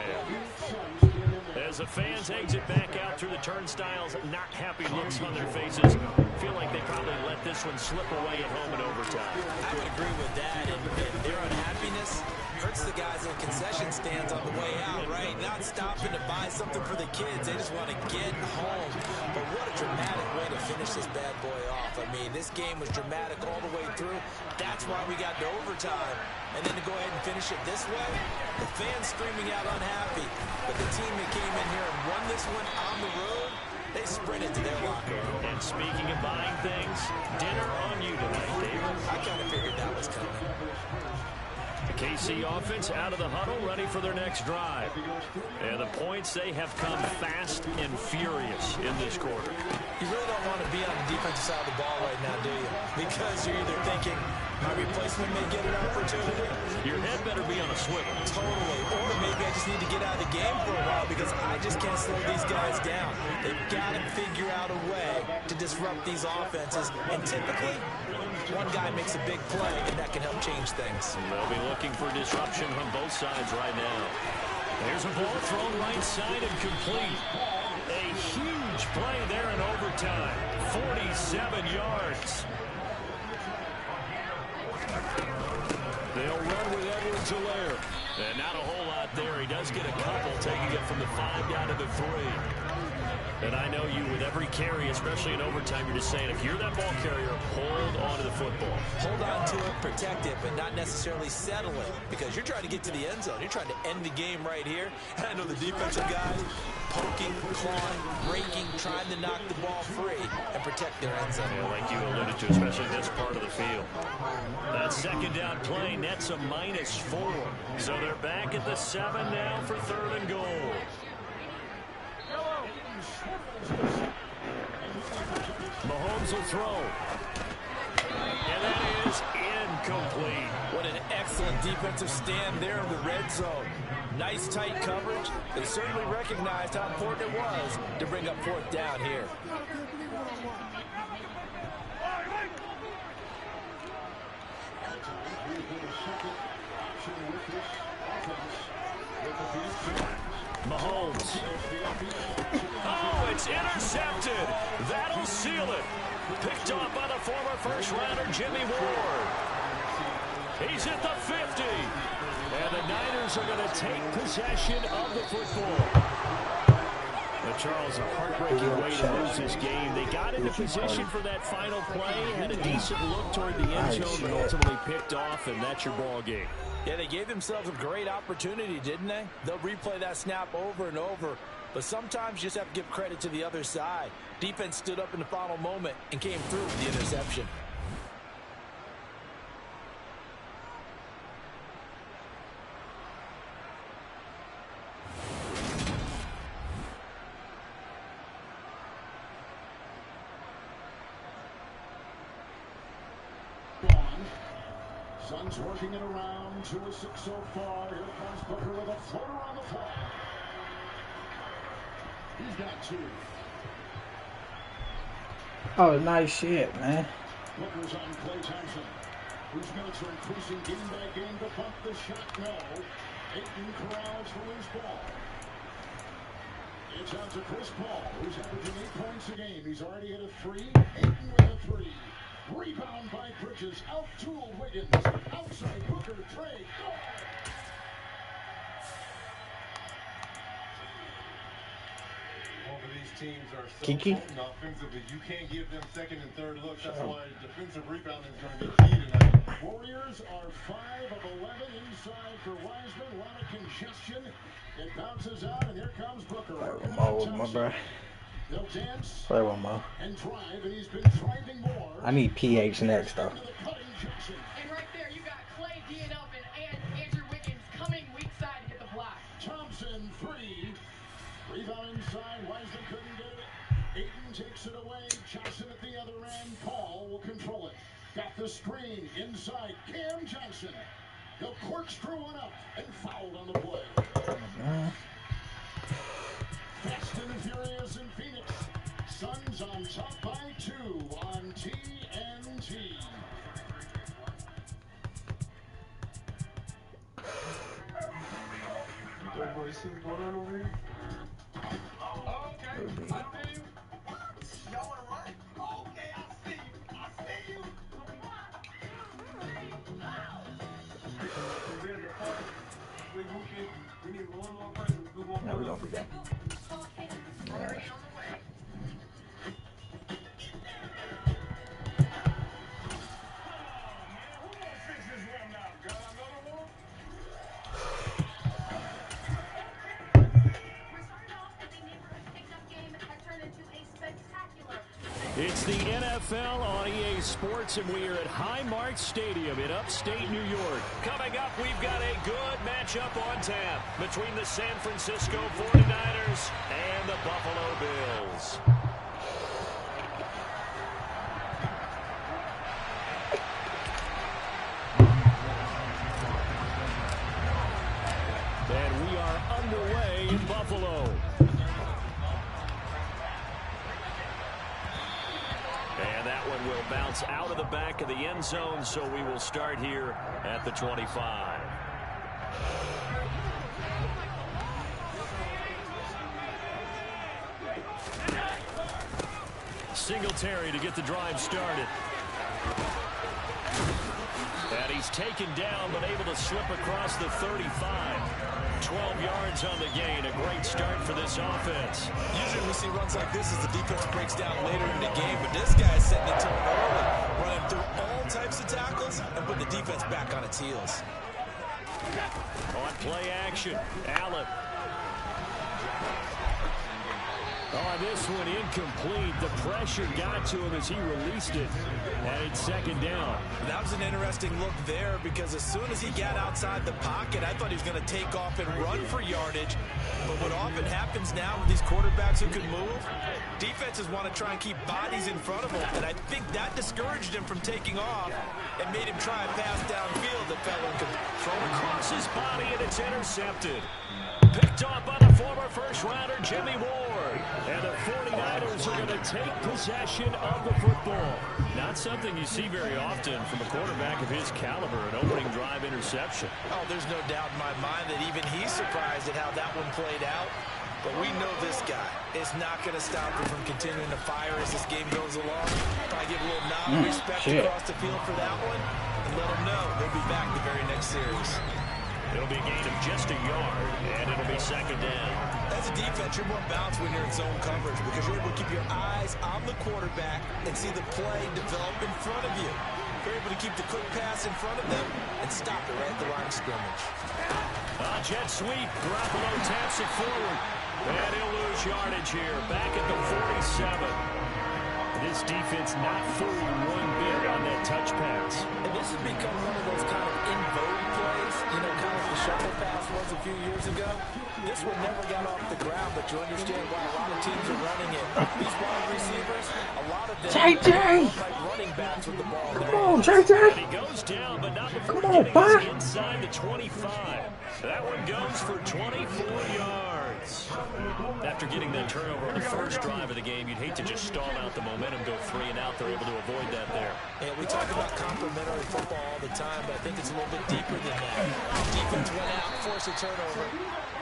As the fans exit back out through the turnstiles, not happy looks on their faces. Feel like they probably let this one slip away at home in overtime. I would agree with that. And their unhappiness hurts the guys in the concession stands on the way out, right? Not stopping to buy something for the kids. They just want to get home. But what a dramatic way to finish this bad boy off. I mean, this game was dramatic all the way through. That's why we got to overtime. And then to go ahead and finish it this way, the fans screaming out unhappy. But the team that came in here and won this one on the road, they sprinted to their locker room. And speaking of buying things, dinner on you tonight, David. I kind of figured that was coming. The KC offense out of the huddle, ready for their next drive. And the points, they have come fast and furious in this quarter. You really don't want to be on the defensive side of the ball right now, do you? Because you're either thinking, my replacement may get an opportunity. Your head better be on a swivel. Totally. Or maybe I just need to get out of the game for a while because I just can't slow these guys down. They've got to figure out a way to disrupt these offenses. And typically, one guy makes a big play, and that can help change things. They'll be looking for disruption on both sides right now. There's a ball thrown right side and complete. A huge play there in overtime. 47 yards. They'll run with Edwards-Helaire. And not a whole lot there. He does get a couple, taking it from the 5 down to the 3. And I know you, with every carry, especially in overtime, you're just saying, if you're that ball carrier, hold on to the football. Hold on to it, protect it, but not necessarily settle it. Because you're trying to get to the end zone. You're trying to end the game right here. And I know the defensive guys poking, clawing, raking, trying to knock the ball free and protect their end zone. Yeah, like you alluded to, especially this part of the field. That second down play nets a -4. So they're back at the 7 now for 3rd and goal. Mahomes will throw. And that is incomplete. What an excellent defensive stand there in the red zone. Nice tight coverage. They certainly recognized how important it was to bring up 4th down here. Mahomes. Oh, it's intercepted. That'll seal it. Picked off by the former first-rounder Jimmy Ward. He's at the 50. And the Niners are going to take possession of the football. But Charles, a heartbreaking way to lose this game. They got into position for that final play, had a decent look toward the end zone, but ultimately picked off, and that's your ball game. Yeah, they gave themselves a great opportunity, didn't they? They'll replay that snap over and over. But sometimes you just have to give credit to the other side. Defense stood up in the final moment and came through with the interception. Sun's working it around, 2 of 6 so far. Here comes Booker with a floater on the fly. He's got 2. Oh, nice shit, man. Booker's on Clay Thompson, whose minutes are increasing game by game to bump the shot. No. Ayton corrals for loose ball. It's out to Chris Paul, who's averaging 8 points a game. He's already hit a 3. Ayton with a 3. Rebound by Bridges. Out-tooled Wiggins. Outside Booker. Trey. Both of these teams are so Kiki? potent offensively. You can't give them second and third looks. That's why defensive rebounding is going to be key tonight. Warriors are 5 of 11 inside for Wiseman. A lot of congestion. It bounces out, and here comes Booker. Play one more with my bro. They'll dance Play one more. and drive, and he's been driving more. I need PH next, though. And right there, you got Clay D'ing up and Andrew Wiggins coming weak side to get the block. Thompson, 3. Rebound inside. Wiseman couldn't get it. Ayton takes it away. Johnson at the other end. Paul will control it. Got the screen inside. Cam Johnson. He'll corkscrew one up and fouled on the play. Fast and furious in Phoenix. Suns on top by 2 on TNT. Everybody see what's going on over here? Oh, okay. I see you. Y'all want to run? Okay, I see you. I see you. We need one more person. No, we don't do that. It's the NFL on EA Sports, and we are at Highmark Stadium in upstate New York. Coming up, we've got a good matchup on tap between the San Francisco 49ers and the Buffalo Bills. And we are underway in Buffalo. And that one will bounce out of the back of the end zone, so we will start here at the 25. Singletary to get the drive started. And he's taken down, but able to slip across the 35. 12 yards on the gain. A great start for this offense. Usually we see runs like this as the defense breaks down later in the game, but this guy's setting the tone early, running through all types of tackles and putting the defense back on its heels. On play action, Allen. Oh, this one incomplete. The pressure got to him as he released it. And it's second down. That was an interesting look there because as soon as he got outside the pocket, I thought he was going to take off and run for yardage. But what often happens now with these quarterbacks who can move, defenses want to try and keep bodies in front of them. And I think that discouraged him from taking off and made him try a pass downfield that fell incomplete. Thrown across his body, and it's intercepted. Picked off by the former first-rounder Jimmy Ward. And the 49ers are going to take possession of the football. Not something you see very often from a quarterback of his caliber, an opening drive interception. Oh, there's no doubt in my mind that even he's surprised at how that one played out. But we know this guy is not going to stop him from continuing to fire as this game goes along. Probably give a little nod of respect across the field for that one. And let him know he'll be back the very next series. It'll be a gain of just a yard, and it'll be second down. As a defense, you're more balanced when you're in zone coverage because you're able to keep your eyes on the quarterback and see the play develop in front of you. You're able to keep the quick pass in front of them and stop it right at the line of scrimmage. Jet sweep. Garoppolo taps it forward. And he'll lose yardage here. Back at the 47. This defense not fooled one bit on that touch pass. And this has become one of those kind of in-vogue plays, you know, kind of the shovel pass was a few years ago. This one never got off the ground, but you understand why a lot of teams are running it. These wide receivers, a lot of them like running backs with the ball. Come on, JJ. And he goes down, but not before getting inside the 25. That one goes for 24 yards. After getting that turnover on the first drive of the game, you'd hate to just stall out the momentum, go 3 and out. They're able to avoid that there. Yeah, we talk about complementary football all the time, but I think it's a little bit deeper than that. Defense went out, forced a turnover,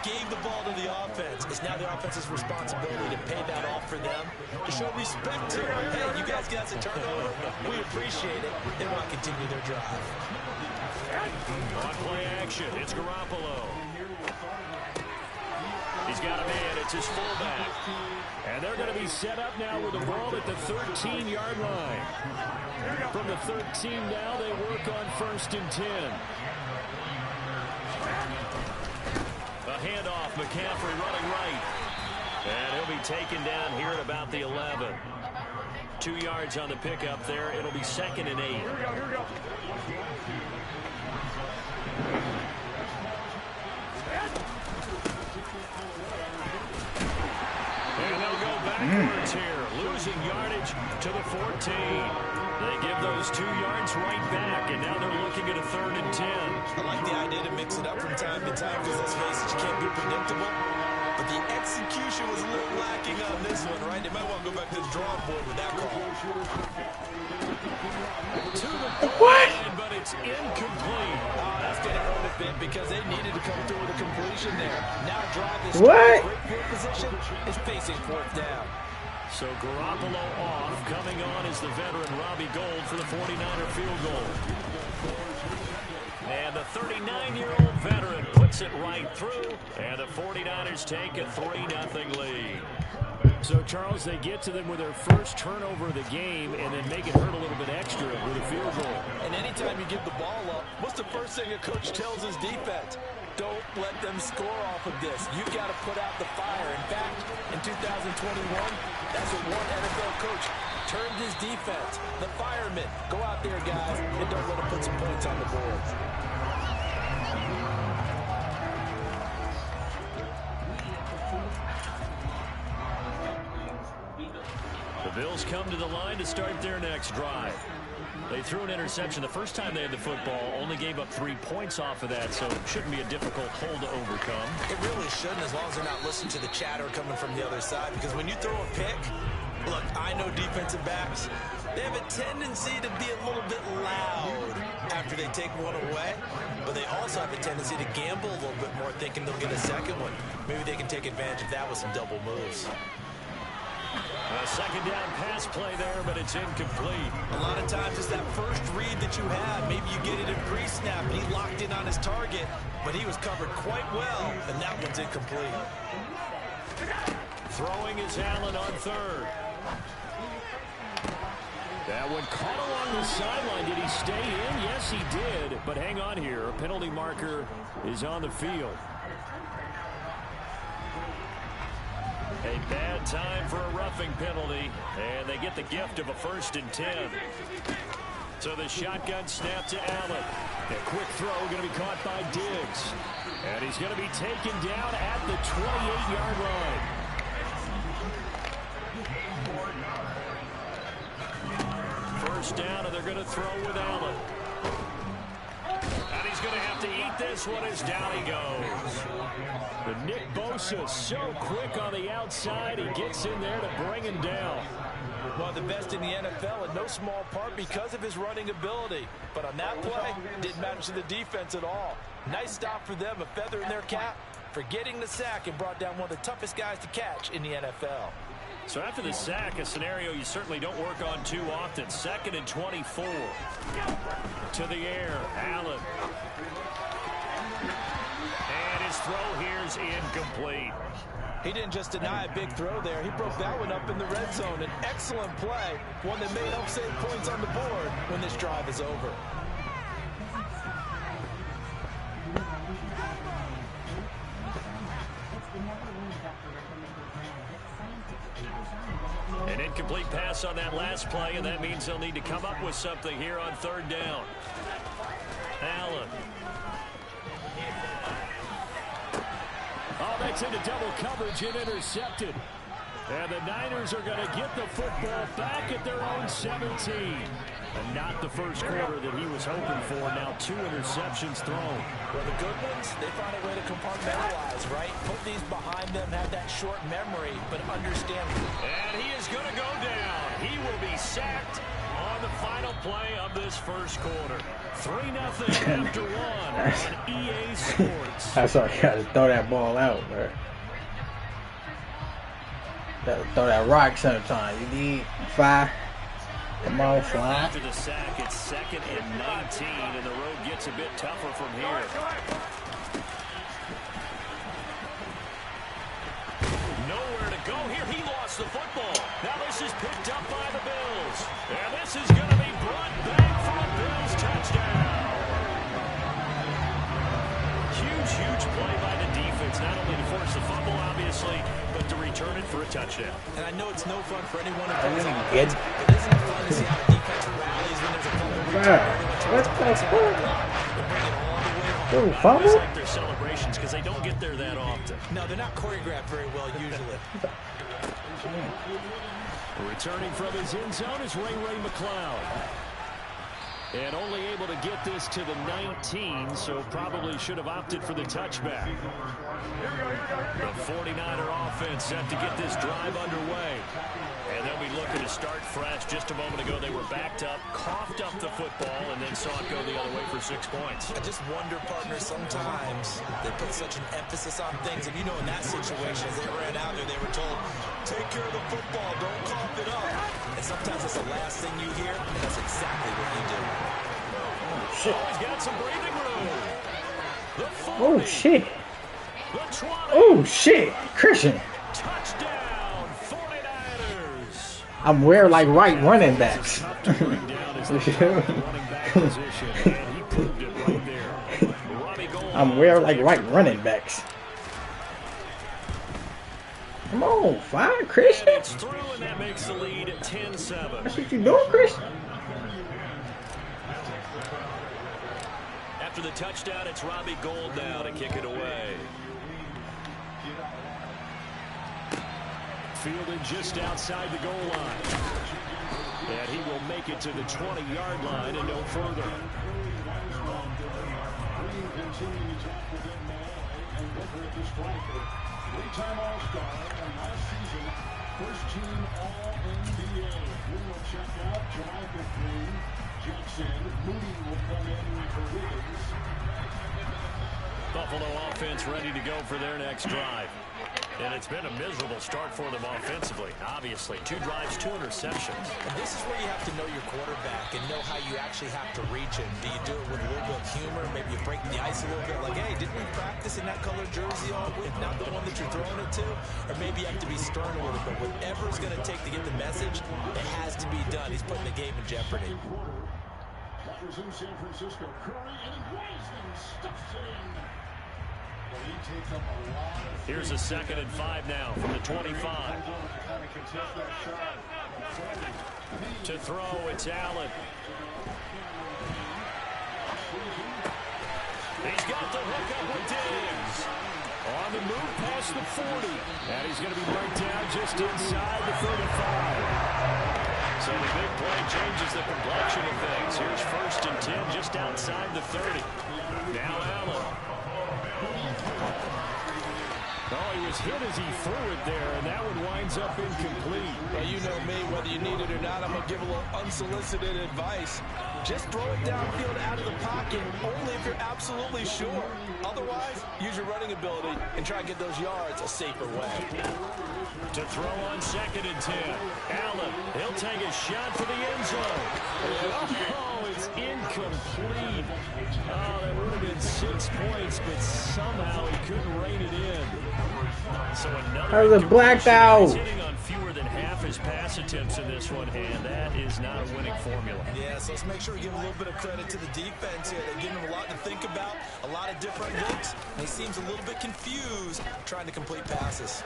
gave the ball to the offense. It's now the offense's responsibility to pay that off for them, to show respect to them. Hey, you guys got us a turnover. We appreciate it. They want to continue their drive. On play action, it's Garoppolo. He's got a man. It's his fullback. And they're going to be set up now with the ball at the 13-yard line. From the 13 now, they work on 1st and 10. A handoff, McCaffrey running right. And he'll be taken down here at about the 11. 2 yards on the pickup there. It'll be 2nd and 8. Here we go. And they'll go backwards here, losing yardage to the 14. They give those 2 yards right back, and now they're looking at a 3rd and 10. I like the idea to mix it up from time to time because, let's face it, you can't be predictable. But the execution was a little lacking on this one, right? They might want to go back to the drawing board with that call. To the line, but it's incomplete. Oh, that's going to hurt a bit because they needed to come through with a completion there. Now drive this great field position is facing 4th down. So Garoppolo off. Coming on is the veteran Robbie Gould for the 49er field goal. And the 39-year-old veteran puts it right through. And the 49ers take a 3-0 lead. So, Charles, they get to them with their first turnover of the game and then make it hurt a little bit extra with a field goal. And anytime you give the ball up, what's the first thing a coach tells his defense? Don't let them score off of this. You've got to put out the fire. In fact, in 2021, that's what one NFL coach termed his defense. The firemen. Go out there, guys, and don't let them put some points on the board. The Bills come to the line to start their next drive. They threw an interception the first time they had the football, only gave up 3 points off of that, so it shouldn't be a difficult hole to overcome. It really shouldn't, as long as they're not listening to the chatter coming from the other side, because when you throw a pick, look, I know defensive backs, they have a tendency to be a little bit loud after they take one away, but they also have a tendency to gamble a little bit more, thinking they'll get a second one. Maybe they can take advantage of that with some double moves. A second down pass play there, but it's incomplete. A lot of times it's that first read that you have. Maybe you get it in pre-snap. He locked in on his target, but he was covered quite well, and that one's incomplete. Throwing is Allen on 3rd. That one caught along the sideline. Did he stay in? Yes, he did. But hang on here. A penalty marker is on the field. A bad time for a roughing penalty, and they get the gift of a 1st and 10. So the shotgun snap to Allen. A quick throw going to be caught by Diggs. And he's going to be taken down at the 28-yard line. First down, and they're going to throw with Allen. And he's going to have to eat this one as down he goes. But Nick Bosa so quick on the outside. He gets in there to bring him down. One of the best in the NFL, in no small part because of his running ability. But on that play, didn't matter to the defense at all. Nice stop for them, a feather in their cap for getting the sack and brought down one of the toughest guys to catch in the NFL. So after the sack, a scenario you certainly don't work on too often. 2nd and 24. To the air, Allen. And his throw here is incomplete. He didn't just deny a big throw there. He broke that one up in the red zone. An excellent play, one that may help save points on the board when this drive is over. An incomplete pass on that last play, and that means they'll need to come up with something here on 3rd down. Allen. Oh, that's into double coverage and intercepted. And the Niners are going to get the football back at their own 17. And not the first quarter that he was hoping for. Now 2 interceptions thrown. Well, the good ones, they found a way to compartmentalize, right? Put these behind them, have that short memory, but understand. And he is going to go down. He will be sacked on the final play of this first quarter. 3-0 after 1 on EA Sports. That's all you got to throw that ball out, bro. Throw that rock sometime. You need 5. Come on, fly. After the sack, it's 2nd and 19, and the road gets a bit tougher from here. Nowhere to go here. He lost the football. Now this is picked up by the Bills. And this is going to be brought back for a Bills touchdown. Huge play by the defense, not only to force the fumble, obviously, but to return it for a touchdown. And I know it's no fun for anyone who plays on offense, but isn't it fun to see how the defense rallies when there's a fumble return? What the fuck? Ooh, fumble? It's like their celebrations because they don't get there that often. No, they're not choreographed very well usually. Returning from his end zone is Ray McCloud. And only able to get this to the 19, so probably should have opted for the touchback. The 49er offense set to get this drive underway. And they'll be looking to start fresh. Just a moment ago, they were backed up, coughed up the football, and then saw it go the other way for 6 points. I just wonder, partner, sometimes they put such an emphasis on things. And you know, in that situation, as they ran out there, they were told, take care of the football, don't cough it up. And sometimes that's the last thing you hear, and that's exactly what you do. Oh, he's got some breathing room. The 40, oh, shit. The 20. Oh, shit. Christian. Touchdown, 49ers. I'm wearing like right running backs. I'm wearing like right running backs. Come on, 5, Christian. It's through, and that makes the lead 10-7. That's what you doing, Christian? After the touchdown, it's Robbie Gould now to kick it away. Fielded just outside the goal line. And he will make it to the 20-yard line and no further. Three-time All-Star and last season, first-team All-NBA. We will check out Jonathan Green, Jackson, Moody will come in for Wiggins. Buffalo offense ready to go for their next drive. And it's been a miserable start for them offensively, obviously. 2 drives, 2 interceptions. And this is where you have to know your quarterback and know how you actually have to reach him. Do you do it with a little bit of humor? Maybe you break the ice a little bit, like, hey, didn't we practice in that color jersey all week? Not the one that you're throwing it to? Or maybe you have to be stern a little bit. Whatever it's going to take to get the message, it has to be done. He's putting the game in jeopardy. Covers in San Francisco. Curry and Wiseman stuffs it in. Here's a 2nd and 5 now from the 25. To throw, it's Allen. He's got the hook up with Diggs. On the move past the 40. And he's going to be brought down just inside the 35. So the big play changes the complexion of things. Here's 1st and 10 just outside the 30. Now Allen. Oh, he was hit as he threw it there, and that one winds up incomplete. Well, you know me, whether you need it or not, I'm going to give a little unsolicited advice. Just throw it downfield out of the pocket, only if you're absolutely sure. Otherwise, use your running ability and try and get those yards a safer way. To throw on 2nd and 10. Allen, he'll take a shot for the end zone. Oh, it's incomplete. Oh, that would have been 6 points, but somehow he couldn't rein it in. So another That was a blacked out. He's hitting on fewer than half his pass attempts in this one, and that is not a winning formula. Yeah, so let's make sure we give a little bit of credit to the defense here. They're giving him a lot to think about, a lot of different looks, and he seems a little bit confused trying to complete passes.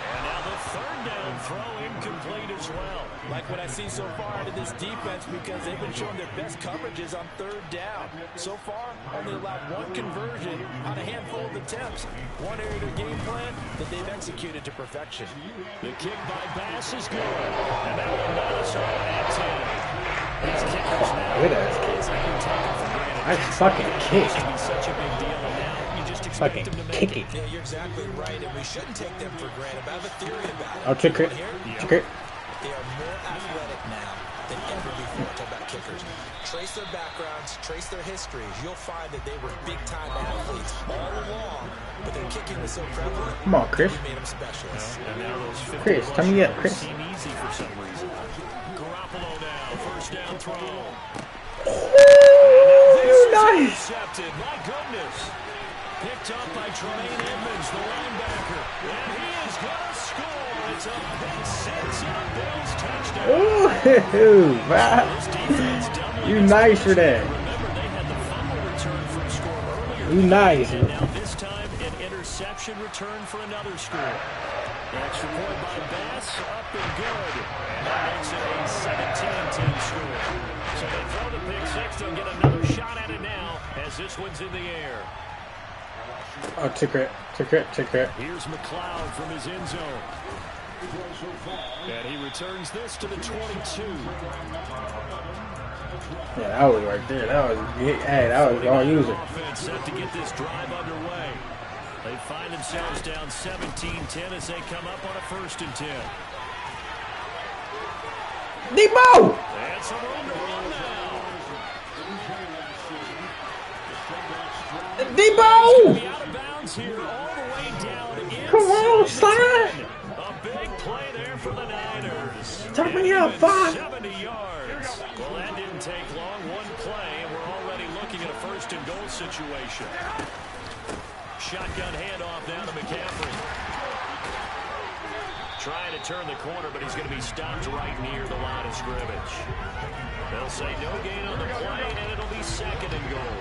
And now the 3rd down throw incomplete as well. Like what I've seen so far out of this defense, because they've been showing their best coverages on 3rd down. So far, only allowed 1 conversion on a handful of attempts. One area of their game plan that they've executed to perfection. The kick by Bass is good. And that one does at 10. These kickers now. Look at that kick. That's fucking kick. Such a big deal. And now you just expect Fucking them to make kick it. it. Yeah, you're exactly right, and we shouldn't take them for granted. But I have a theory about it. Oh, kick it. Kick it. They are more athletic now than ever before. Talk about kickers. Trace their backgrounds, trace their histories. You'll find that they were big-time athletes all along, but their kicking was so prevalent. Come on, Chris. It made them specialists. And now those 50 Chris, tell me yet, Chris. seem easy for some reason. Garoppolo now, 1st down throw. Oh, nice. Intercepted. My goodness. Picked up by Tremaine Edmonds, the linebacker. And he is going to score. It's a pick 6 and a Bills touchdown. Ooh, wow. This defense doubling You its nice for that. Remember, they had the fumble return for a score earlier. You nice. And now this time, an interception return for another score. Extra point by Bass, up and good. And that makes it a 17-10 score. So they throw the pick 6 and get another shot at it now as this one's in the air. Oh, tick it. Here's McLeod from his end zone. And he returns this to the 22. Yeah, that was right there. That was all user. Offense set to get this drive underway. They find themselves down 17-10 as they come up on a 1st and 10. Debo! And some room to run now. Debo! Be out of bounds here, all the way down inside. Come on, slide. A big play there for the Niners. Talk me out, Bob. 70 yards. Well, that didn't take long. One play, and we're already looking at a 1st and goal situation. Shotgun handoff down to McCaffrey. Trying to turn the corner, but he's going to be stopped right near the line of scrimmage. They'll say no gain on the play, and it'll be 2nd and goal.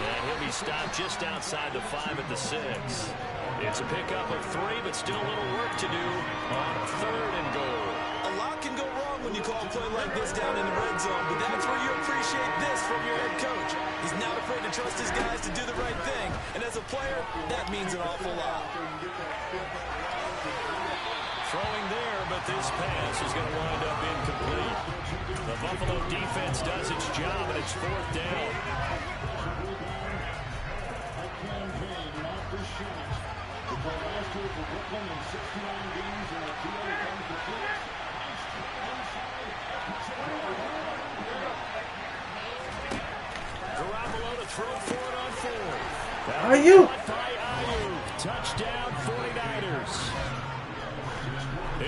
And he'll be stopped just outside the 5 at the 6. It's a pickup of 3, but still a little work to do on 3rd and goal. A lot can go wrong when you call a play like this down in the red zone, but that's where you appreciate this from your head coach. He's not afraid to trust his guys to do the right thing, and as a player, that means an awful lot. Throwing there, but this pass is going to wind up incomplete. The Buffalo defense does its job, and it's 4th down. Garoppolo to throw for it on 4th. Are you? By Ayuk. Touchdown 49ers.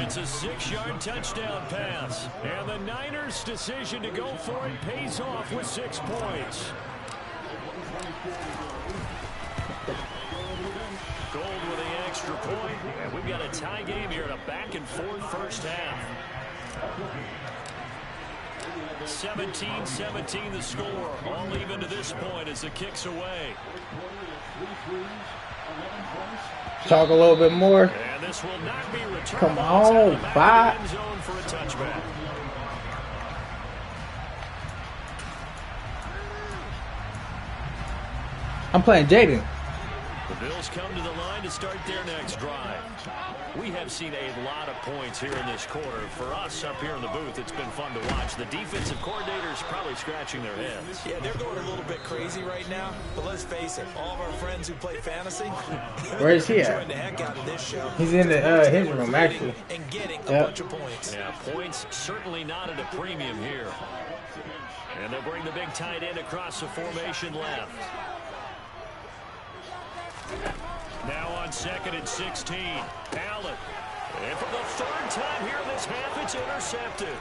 It's a 6-yard touchdown pass. And the Niners' decision to go for it pays off with 6 points. Gold with the extra point, and we've got a tie game here in a back-and-forth first half. 17-17 the score. All even to this point as the kick's away. Talk a little bit more. And this will not be returned. Come on, bye. End zone for a touchback. I'm playing Jaden. The Bills come to the line to start their next drive. We have seen a lot of points here in this quarter. For us up here in the booth, it's been fun to watch. The defensive coordinators probably scratching their heads. Yeah, they're going a little bit crazy right now. But let's face it, all of our friends who play fantasy, where is he at? enjoying the heck out of this show. He's in the his room actually. And getting a bunch of points. Yeah, points certainly not at a premium here. And they'll bring the big tight end across the formation left. Now on 2nd and 16. Allen. And for the third time here in this half, it's intercepted.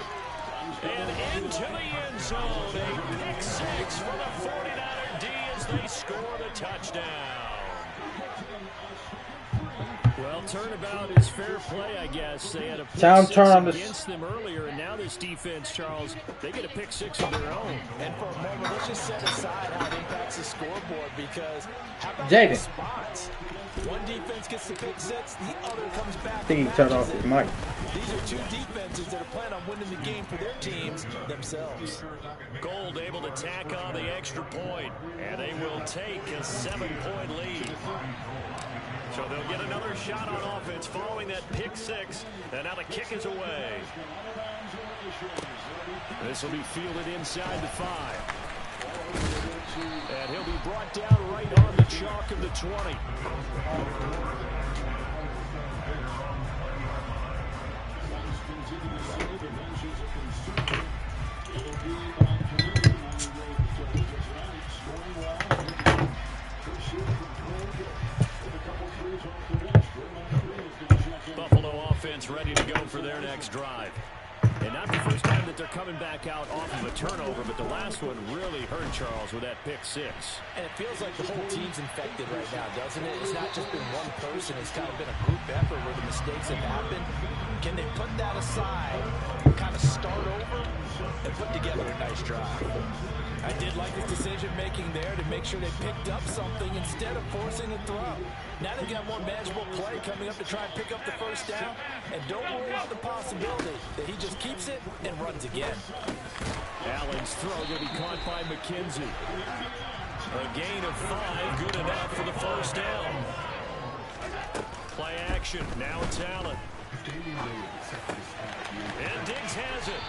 And into the end zone. A pick six for the 49er D as they score the touchdown. Well, turnabout is fair play, I guess. They had a pick six against them earlier, and now this defense, Charles, they get a pick six of their own. And for a moment, let's just set aside how it impacts the scoreboard, because how about Jaden. the spots? One defense gets the pick six, the other comes back. I think he turned off his mic. These are two defenses that are planning on winning the game for their teams themselves. Gold able to tack on the extra point, and they will take a 7-point lead. So they'll get another shot on offense following that pick six, and now the kick is away. This will be fielded inside the 5. And he'll be brought down right on the chalk of the 20. Buffalo offense ready to go for their next drive. And not the first time that they're coming back out off of a turnover, but the last one really hurt Charles with that pick six. And it feels like the whole team's infected right now, doesn't it? It's not just been one person. It's kind of been a group effort where the mistakes have happened. Can they put that aside, kind of start over, and put together a nice drive? I did like his decision-making there to make sure they picked up something instead of forcing a throw. Now they've got more manageable play coming up to try and pick up the first down. And don't rule out the possibility that he just keeps it and runs again. Allen's throw going to be caught by McKenzie. A gain of 5, good enough for the first down. Play action, now it's Allen. And Diggs has it.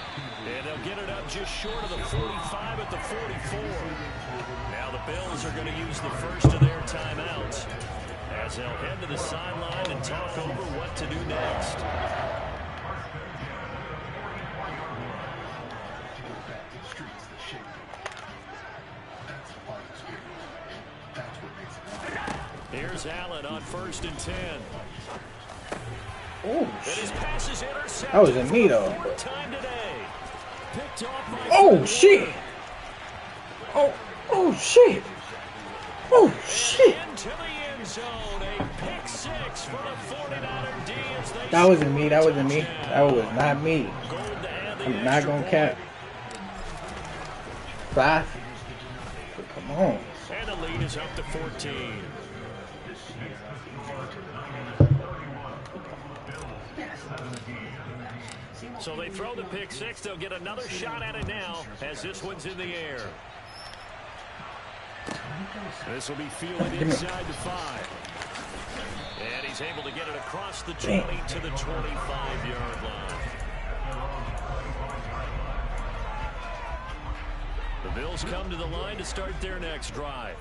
And they'll get it up just short of the 45 at the 44. Now the Bills are going to use the first of their timeouts as they'll head to the sideline and talk over what to do next. Here's Allen on 1st and 10. Oh, shit. That was a me though. Oh shit! Oh shit! Oh shit! That wasn't me. That wasn't me. That was not me. I'm not gonna cap. 5. Come on. And the lead is up to 14. So they throw the pick six. They'll get another shot at it now as this one's in the air. This will be fielded inside the 5. And he's able to get it across the 20 to the 25-yard line. The Bills come to the line to start their next drive.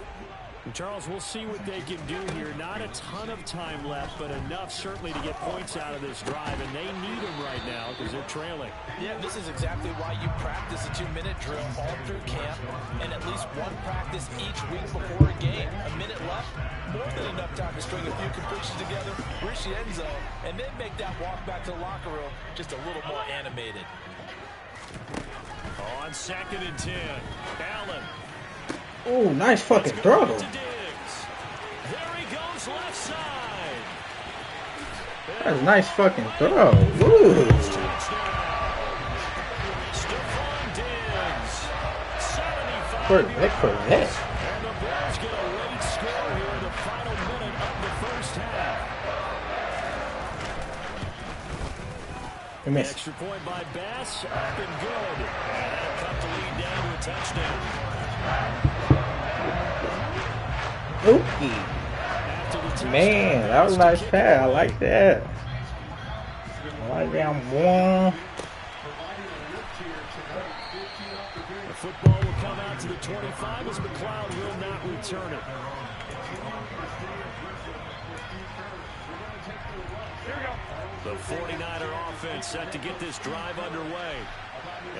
And Charles, we'll see what they can do here. Not a ton of time left, but enough certainly to get points out of this drive, and they need them right now because they're trailing. Yeah, this is exactly why you practice a 2-minute drill all through camp and at least one practice each week before a game. A minute left, more than enough time to string a few completions together, reach the end zone, and then make that walk back to the locker room just a little more animated. On 2nd and 10, Allen. Oh, nice fucking throw. There he goes left side. That's a nice fucking throw. Woo. Corvette. And the Bears get a late score here in the final minute of the first half. He missed. Extra point by Bass, up and good. And that cut the lead down to a touchdown. Ookie. Man, that was a nice pass. I like that. I like that one. The football will come out to the 25 as McLeod will not return it. The 49er offense set to get this drive underway.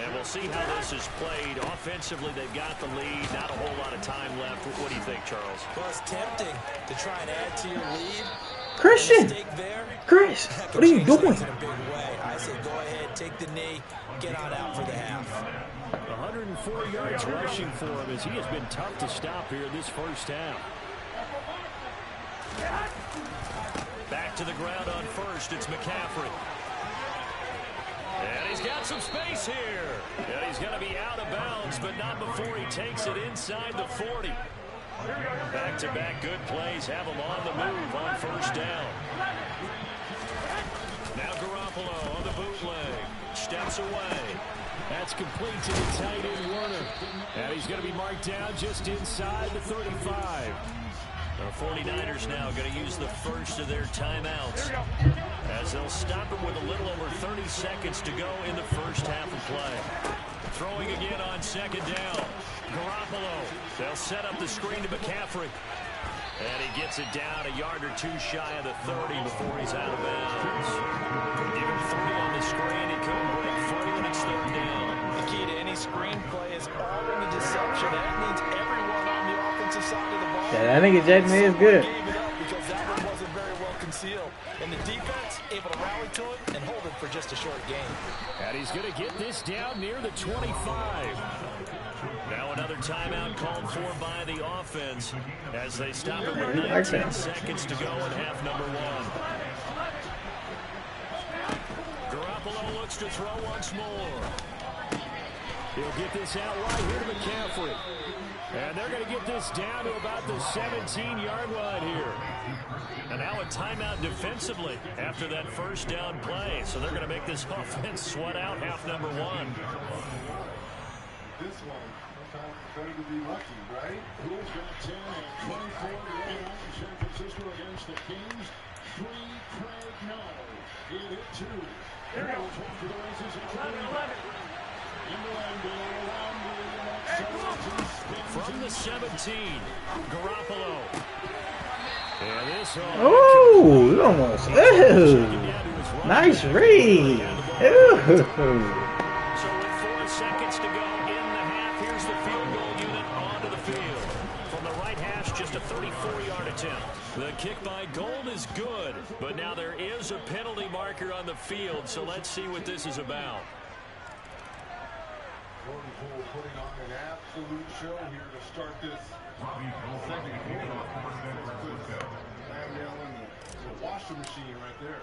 And we'll see how this is played. Offensively, they've got the lead. Not a whole lot of time left. What do you think, Charles? Well, it's tempting to try and add to your lead. Christian! Chris, what are you doing? In a big way. I say go ahead, take the knee, get on out for the half. 104 yards rushing for him as he has been tough to stop here this first half. Back to the ground on first. It's McCaffrey. And he's got some space here. And he's going to be out of bounds, but not before he takes it inside the 40. Back-to-back good plays have him on the move on first down. Now Garoppolo on the bootleg. Steps away. That's complete to the tight end Warner. And he's going to be marked down just inside the 35. The 49ers now going to use the first of their timeouts as they'll stop it with a little over 30 seconds to go in the first half of play. Throwing again on second down. Garoppolo. They'll set up the screen to McCaffrey. And he gets it down a yard or two shy of the 30 before he's out of bounds. Give him 3 on the screen. He couldn't break free when it's third down. The key to any screen play is all in the deception. That means everyone on the offensive side of the ball. Yeah, I think Jaden is good. Because that one wasn't very well concealed. And the defense able to rally to it and hold it for just a short game. And he's going to get this down near the 25. Now another timeout called for by the offense as they stop it with 19 seconds to go in half number 1. Garoppolo looks to throw once more. He'll get this out right here to McCaffrey. And they're going to get this down to about the 17-yard line here. And now a timeout defensively after that first down play. So they're going to make this offense sweat out half number 1. This one, better to be lucky, right? Who's got 10 and 24 to in San Francisco against the Kings? 3, Craig, no. He hit 2. Here we go. For the races in 11. From the 17, Garoppolo. And this oh, almost. Ooh. Nice read. Ooh. So with 4 seconds to go in the half, here's the field goal unit onto the field. From the right hash, just a 34-yard attempt. The kick by Gold is good, but now there is a penalty marker on the field, so let's see what this is about. Jordan Poole putting on an absolute show here to start this second quarter. The washing machine right there.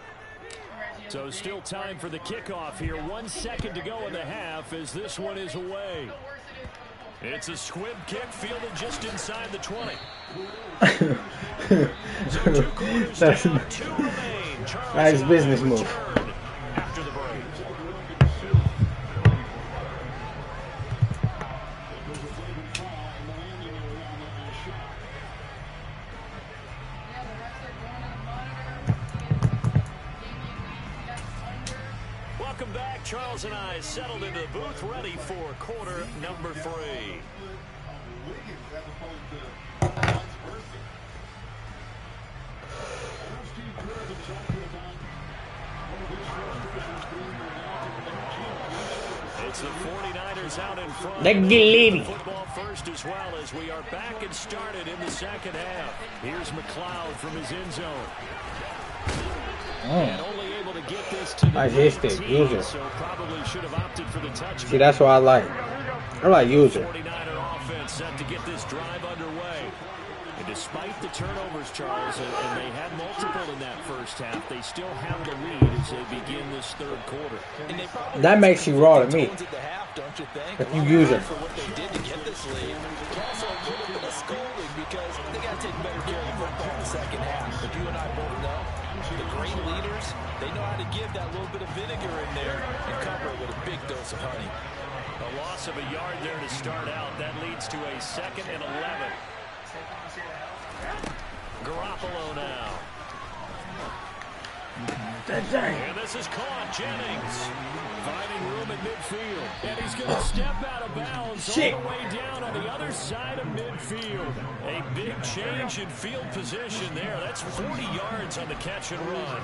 So still time for the kickoff here. 1 second to go in the half as this one is away. It's a squib kick fielded just inside the 20. So 2 quarters down, 2 remain. Nice business move. After the break. Welcome back. Charles and I settled into the booth ready for quarter number 3. It's the 49ers out in front. Football first as well as we are back and started in the second half. Here's McLeod from his end zone. And only able to get this to the 18, so probably should have opted for the touchdown. See, that's what I like. I like user. 49er offense set to get this drive underway. And despite the turnovers, Charles, and they had multiple in that first half, they still have the lead as they begin this third quarter. That makes you raw to me. If you use it. For what they did to get this lead, but also a little bit of scolding because they got to take better care of the football in the second half. But you and I both know the great leaders, they know how to give that little bit of vinegar in there and cover it with a big dose of honey. A loss of a yard there to start out. That leads to a 2nd and 11. Garoppolo now. And this is caught. Jennings finding room at midfield. And he's going to step out of bounds all the way down on the other side of midfield. A big change in field position there. That's 40 yards on the catch and run.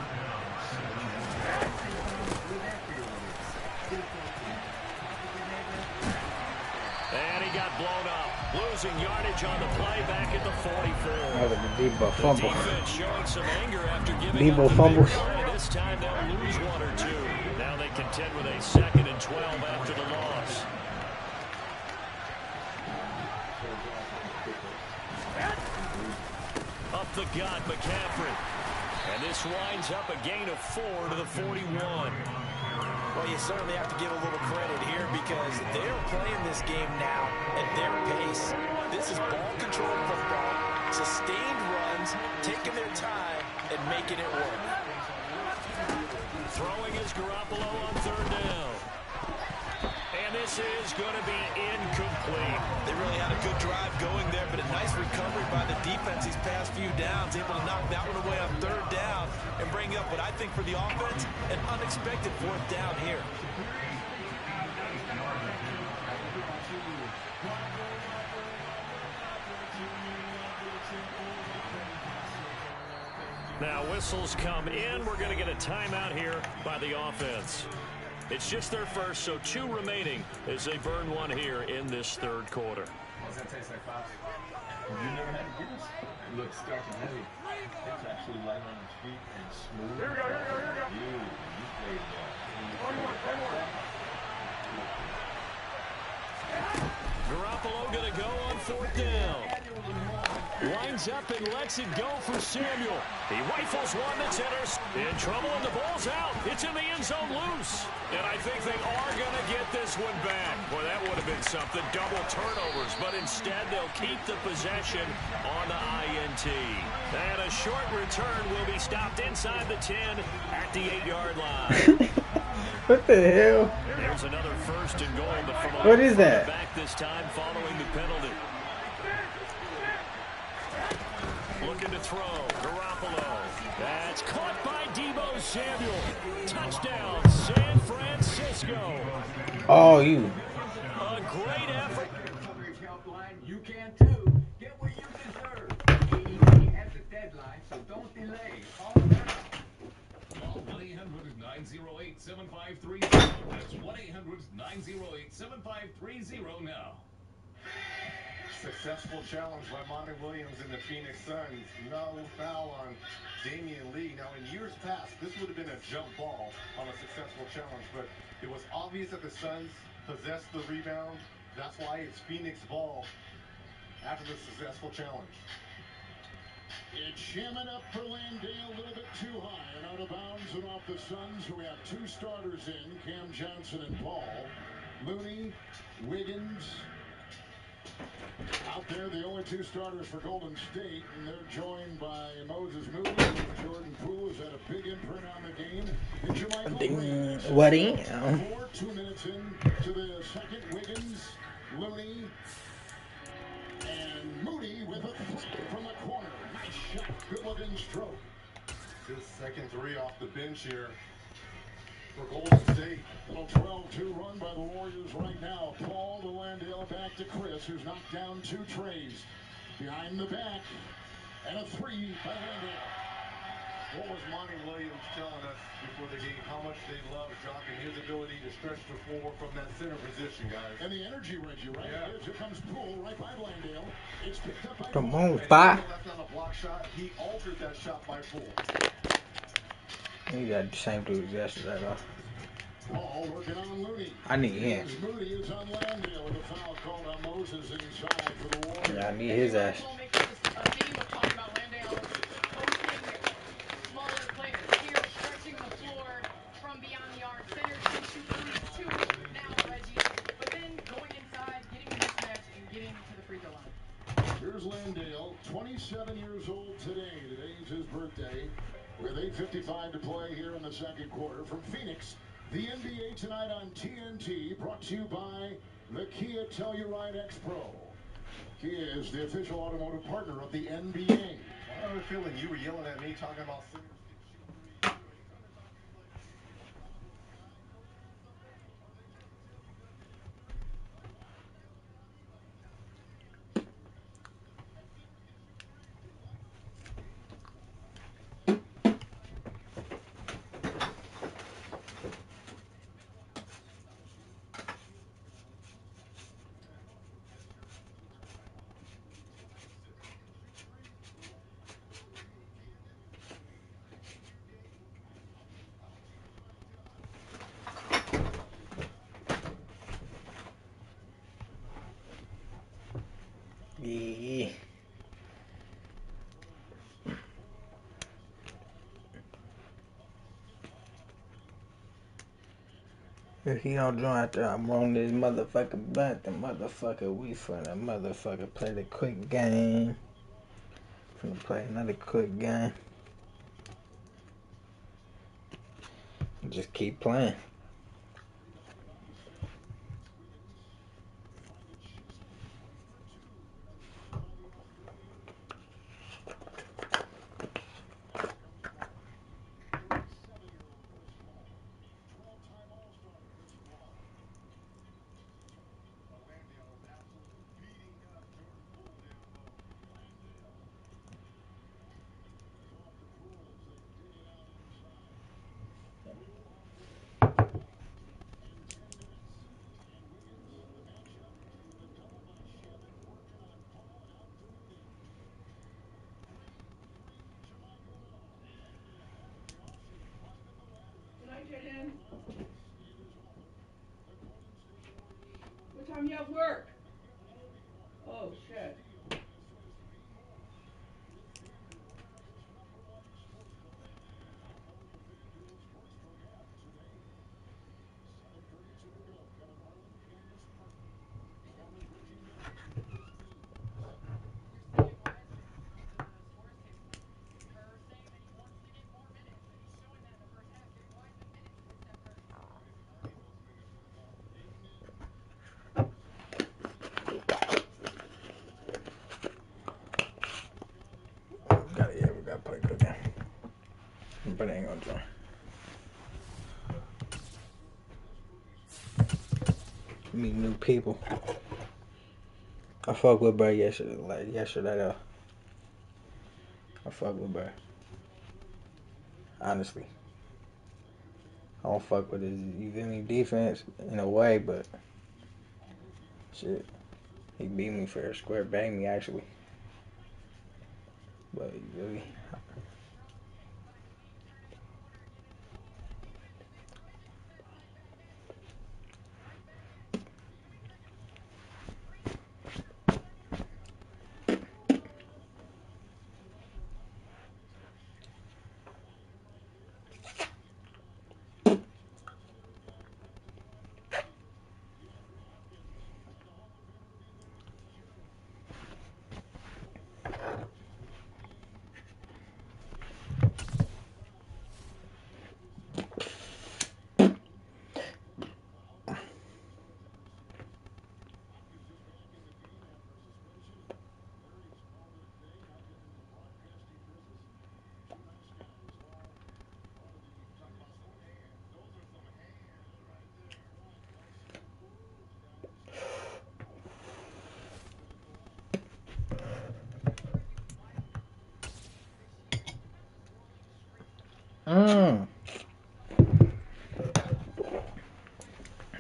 And he got blown up. Losing yardage on the play back at the 44. Oh, the Debo fumble. Defense showing some anger after giving Debo up the fumbles. play. This time they'll lose 1 or 2. Now they contend with a 2nd and 12 after the loss. Up the gut, McCaffrey. And this winds up a gain of 4 to the 41. Well, you certainly have to give a little credit here because they're playing this game now at their pace. This is ball-controlled football, sustained runs, taking their time, and making it work. Throwing is Garoppolo on 3rd down. And this is going to be incomplete. They really had a good drive going there, but a nice recovery by the defense these past few downs, able to knock that one away on 3rd down and bring up what I think for the offense, an unexpected 4th down here. Now whistles come in. We're going to get a timeout here by the offense. It's just their first, so 2 remaining as they burn 1 here in this 3rd quarter. Does that taste like pasta? You never had Guinness? It looks starch and heavy. It's actually light on its feet and smooth. Here we go, here we go, here we go. You played Garoppolo going to go on 4th down. Winds up and lets it go for Samuel. He rifles one that's in trouble, and the ball's out. It's in the end zone loose. And I think they are going to get this one back. Boy, that would have been something. Double turnovers, but instead they'll keep the possession on the INT. And a short return will be stopped inside the 10 at the 8-yard line. What the hell? There's another 1st and goal, but from what is that? Back this time following the penalty. Looking to throw. Garoppolo. That's caught by Deebo Samuel. Touchdown, San Francisco. Oh, you. A great effort. Coverage helpline, you can too. Get what you deserve. AEP has a deadline, so don't delay. Call now. Call 1-800-908-7530. That's 1-800-908-7530 now. Successful challenge by Monty Williams and the Phoenix Suns. No foul on Damian Lee. Now, in years past, this would have been a jump ball on a successful challenge, but it was obvious that the Suns possessed the rebound. That's why it's Phoenix ball after the successful challenge. It's jamming up for Landale, a little bit too high and out of bounds and off the Suns, who have 2 starters in, Cam Johnson and Paul. Mooney, Wiggins. Out there, the only 2 starters for Golden State, and they're joined by Moses Moody. Jordan Poole has had a big imprint on the game. And Jermichael What in? 2 minutes in to the 2nd. Wiggins, Looney, and Moody with a 3 from the corner. Nice shot, good-looking stroke. His second 3 off the bench here for Golden State. Little 12-2 run by the Warriors right now. Paul to Landale, back to Chris, who's knocked down 2 trays. Behind the back, and a 3 by Landale. What was Monty Williams telling us before the game? How much they love Jock and his ability to stretch the floor from that center position, guys. And the energy, Reggie, right? Yeah. Here comes Poole right by Landale. It's picked up by Come Poole. on, Fi. Left on a block shot. He altered that shot by Poole. You got the same dude yesterday, though. Paul working on Looney. I need him. Moody is on Landale with a foul called on Moses inside for the Warriors. Yeah, I need his ass. theme of talking about Landale posting smaller players. Here, stretching the floor from beyond the arc. Center, two threes, two now, Reggie. But then going inside, getting the mismatch, and getting to the free throw line. Here's Landale, 27 years old today. Today's his birthday. With 8:55 to play here in the second quarter. From Phoenix, the NBA tonight on TNT, brought to you by the Kia Telluride X Pro. Kia is the official automotive partner of the NBA. I have a feeling you were yelling at me talking about centers can shoot threes. Are you trying to talk to me like you think you can stop LeBron or something? Are they trying to tell me nothing but threes? Like, why are you yelling at me like that? Centers can shoot threes too. I know they can. Yeah. If he don't join out there, I'm on this motherfucking blunt. The motherfucker, we finna motherfucker play the quick game. Finna play another quick game. Just keep playing. Can I get in? What time you have work? Oh, shit. We gotta play good game. But I ain't gonna join. Meet new people. I fuck with Bro yesterday though. I fuck with Bro. Honestly. I don't fuck with his, you feel me, defense in a way, but shit. He beat me fair square, banged me actually. But you feel me?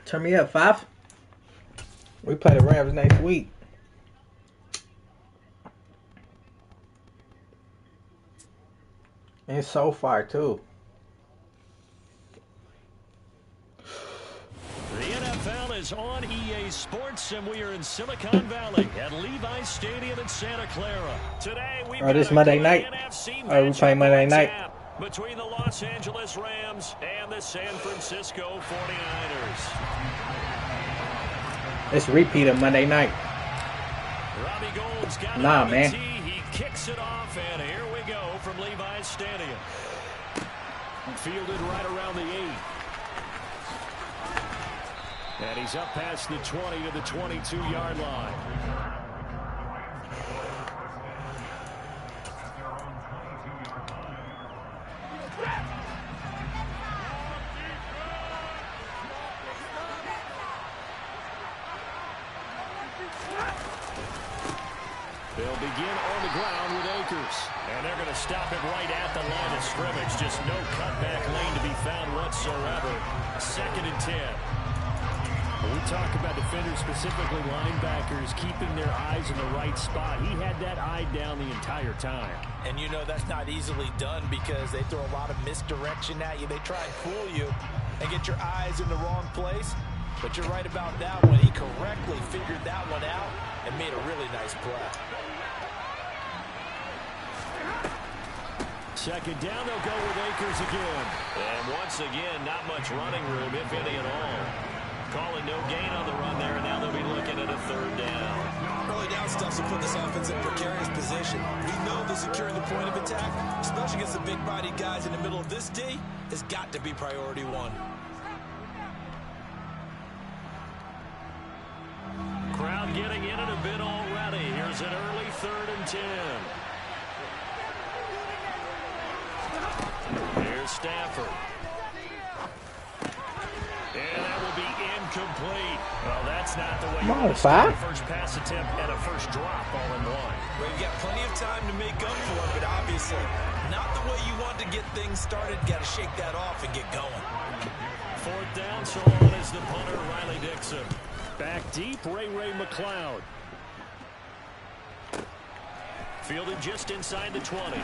Turn me up, 5. We play the Rams next week. And so far too. The NFL is on EA Sports, and we are in Silicon Valley at Levi's Stadium in Santa Clara. Today, we've got this Monday night. We playing Monday night. Between the Los Angeles Rams and the San Francisco 49ers. It's a repeat of Monday night. Robbie Gould's got it nah, on man. the tee. He kicks it off, and here we go from Levi's Stadium. Fielded right around the 8. And he's up past the 20 to the 22-yard line. They'll begin on the ground with Akers. And they're going to stop it right at the line of scrimmage. Just no cutback lane to be found whatsoever. 2nd and 10. We talk about defenders, specifically linebackers, keeping their eyes in the right spot. He had that eye down the entire time. And you know that's not easily done because they throw a lot of misdirection at you. They try and fool you and get your eyes in the wrong place. But you're right about that one. He correctly figured that one out and made a really nice play. 2nd down, they'll go with Akers again. And once again, not much running room, if any at all. Calling no gain on the run there, and now they'll be looking at a 3rd down. Early down stuff to put this offense in precarious position. We know that securing the point of attack, especially against the big-bodied guys in the middle of this D, has got to be priority 1. Crowd getting in it a bit already. Here's an early 3rd and 10. Here's Stafford. And that will be incomplete. Well, that's not the way you want to start a first pass attempt and a first drop all in one. Well, you've got plenty of time to make up for it, but obviously not the way you want to get things started. Got to shake that off and get going. 4th down, so on is the punter, Riley Dixon. Back deep, Ray McLeod. Fielded just inside the 20.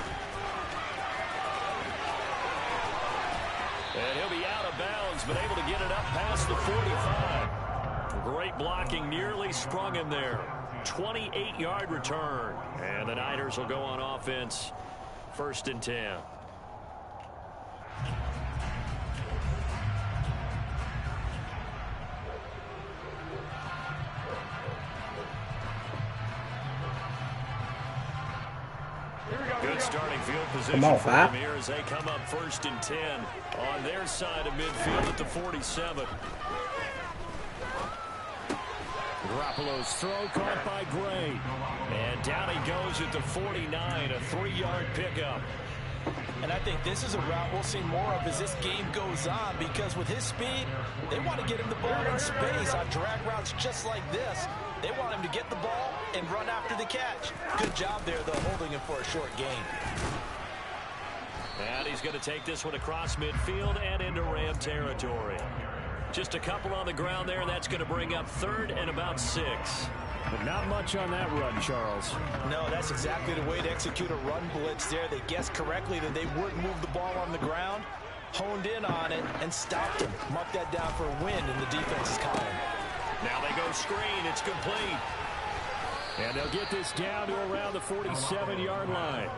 And he'll be out of bounds, but able to get it up past the 45. Great blocking, nearly sprung him there. 28-yard return. And the Niners will go on offense. 1st and 10. Good starting field position for them here as they come up 1st and 10 on their side of midfield at the 47. Garoppolo's throw caught by Gray. And down he goes at the 49, a 3-yard pickup. And I think this is a route we'll see more of as this game goes on because with his speed, they want to get him the ball in space on drag routes just like this. They want him to get the ball and run after the catch. Good job there, though, holding him for a short gain. And he's going to take this one across midfield and into Ram territory. Just a couple on the ground there. That's going to bring up 3rd and about 6. But not much on that run, Charles. No, that's exactly the way to execute a run blitz there. They guessed correctly that they wouldn't move the ball on the ground, honed in on it, and stopped him. Mark that down for a win in the defense's column. Now they go screen. It's complete. And they'll get this down to around the 47-yard line.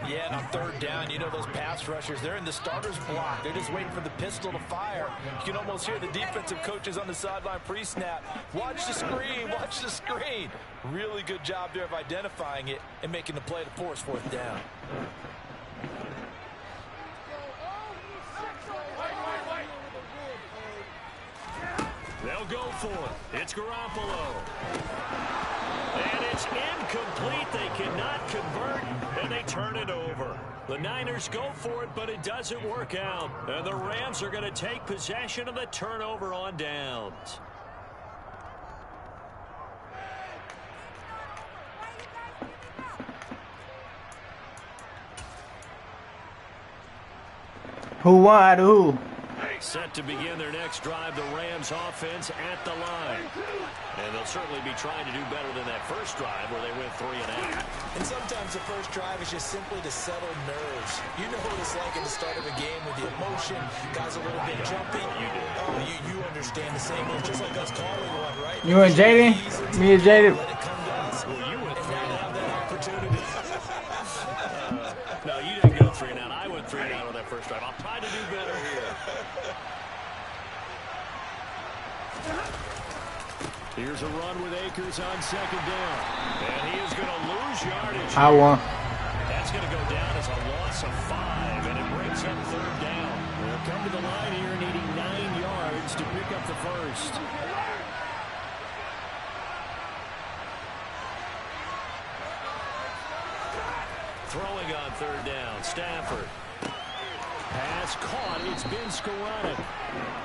Yeah, and on 3rd down, you know those pass rushers, they're in the starter's block. They're just waiting for the pistol to fire. You can almost hear the defensive coaches on the sideline pre-snap. Watch the screen, watch the screen. Really good job there of identifying it and making the play to force 4th down. They'll go for it. It's Garoppolo. And it's incomplete. They cannot convert, and they turn it over. The Niners go for it, but it doesn't work out. And the Rams are going to take possession of the turnover on downs. Who won? Who? Set to begin their next drive, the Rams offense at the line. And they'll certainly be trying to do better than that first drive where they went 3 and out. And sometimes the first drive is just simply to settle nerves. You know what it's like at the start of a game with the emotion, guys a little bit jumpy. You do. Oh, you understand the same. It's just like us calling one, right? You and Jaden? Me and Jaden? Let it come to us. Well, you went and now they have that opportunity. No, you didn't go 3 and out. I went 3 and out on that first drive. I'll try to do better here. Here's a run with Akers on second down. And he is going to lose yardage. I won. That's going to go down as a loss of 5, and it brings up third down. They'll come to the line here needing 9 yards to pick up the first. Throwing on third down, Stafford. Pass caught. It's been Skoranek.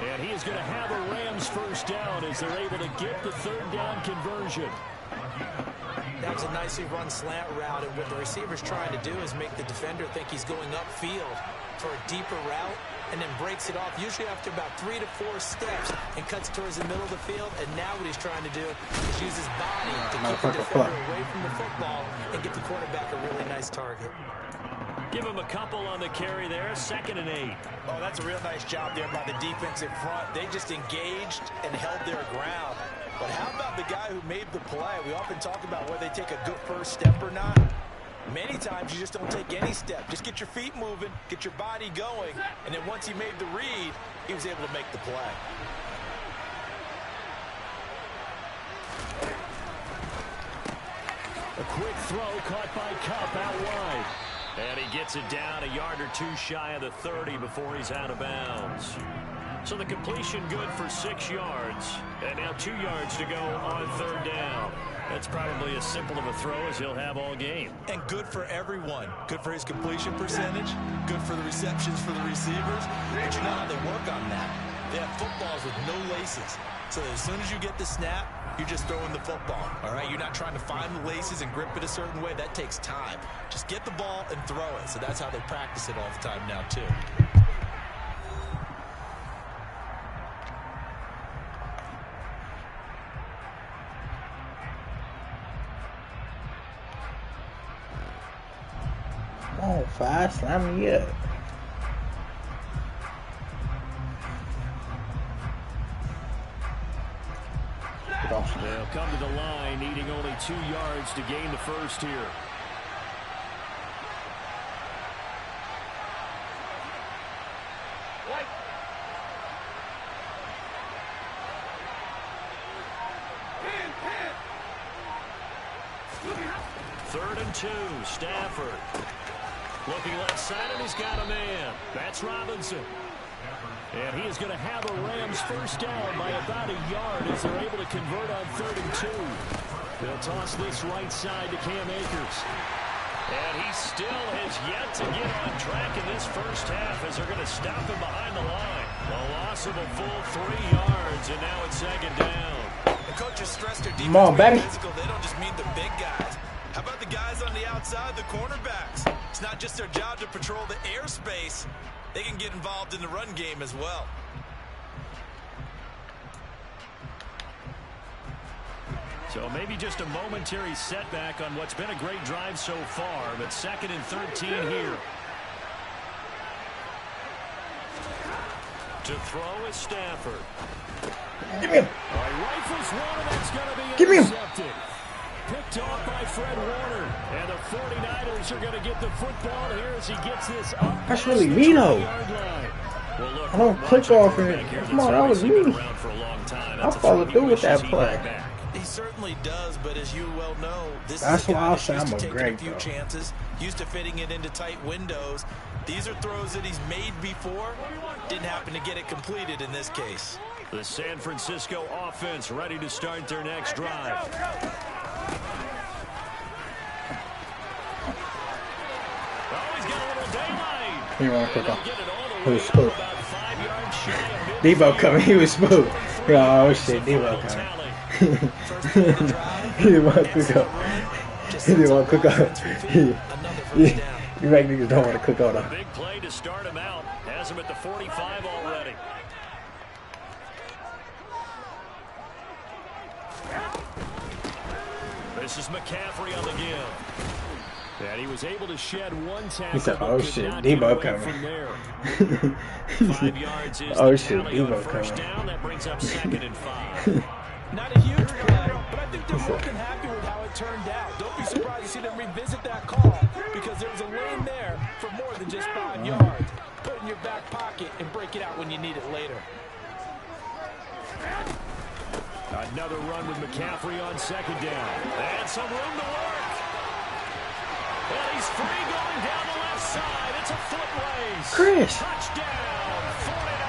And he is going to have a Rams first down as they're able to get the third down conversion. That was a nicely run slant route, and what the receiver's trying to do is make the defender think he's going upfield for a deeper route, and then breaks it off, usually after about 3 to 4 steps, and cuts towards the middle of the field. And now what he's trying to do is use his body to keep the defender away from the football and get the quarterback a really nice target. Give him a couple on the carry there, 2nd and 8. Oh, that's a real nice job there by the defensive front. They just engaged and held their ground. But how about the guy who made the play? We often talk about whether they take a good first step or not. Many times you just don't take any step. Just get your feet moving, get your body going, and then once he made the read, he was able to make the play. A quick throw caught by Kupp out wide. And he gets it down a yard or 2 shy of the 30 before he's out of bounds. So the completion good for 6 yards. And now 2 yards to go on third down. That's probably as simple of a throw as he'll have all game. And good for everyone. Good for his completion percentage. Good for the receptions for the receivers. But you know how they work on that. They have footballs with no laces. So as soon as you get the snap, you're just throwing the football. All right, you're not trying to find the laces and grip it a certain way. That takes time. Just get the ball and throw it. So that's how they practice it all the time now, too. Come on, 5, slam me up. They'll come to the line, needing only 2 yards to gain the first here. Third and 2, Stafford. Looking left side, and he's got a man. That's Robinson. And he is going to have a Rams first down by about a yard as they're able to convert on 3rd and 2. They'll toss this right side to Cam Akers. And he still has yet to get on track in this first half as they're going to stop him behind the line. A loss of a full 3 yards, and now it's 2nd down. The coaches stress their defense. Come on, baby. Physical. They don't just mean the big guys. How about the guys on the outside, the cornerbacks? It's not just their job to patrol the airspace. They can get involved in the run game as well. So maybe just a momentary setback on what's been a great drive so far, but 2nd and 13 here. To throw is Stafford. Give me him. Rifles one, and that's going to be Give me him. intercepted. Picked off by Fred Warner. And the 49ers are going to get the football here as he gets this up. That's really me, though. Well, look, I don't click off in it. Come on, that was me. I followed through with that play. He certainly does, but as you well know, this That's is a why guy I'll that's say used I'm to a taking great a few though. chances, used to fitting it into tight windows. These are throws that he's made before. Didn't happen to get it completed in this case. The San Francisco offense ready to start their next drive. He want to cook off. He was spooked. Debo coming. He was spooked. Oh shit, Debo coming. He didn't want to cook off. He didn't want to cook off. You make niggas don't want to cook off. Big play to start him out. Has him at the 45 already. This is McCaffrey on the give. And he was able to shed one tackle. He said, "Oh shit, Debo coming." 5 yards is oh the shit, tally on Debo first coming. down. That brings up 2nd and 5. Not a huge play, but I think they're more than happy with how it turned out. Don't be surprised to see them revisit that call because there was a lane there for more than just 5 yards. Put it in your back pocket and break it out when you need it later. Another run with McCaffrey on 2nd down. And some room to work. And he's free going down the left side. It's a foot race. Chris. Touchdown.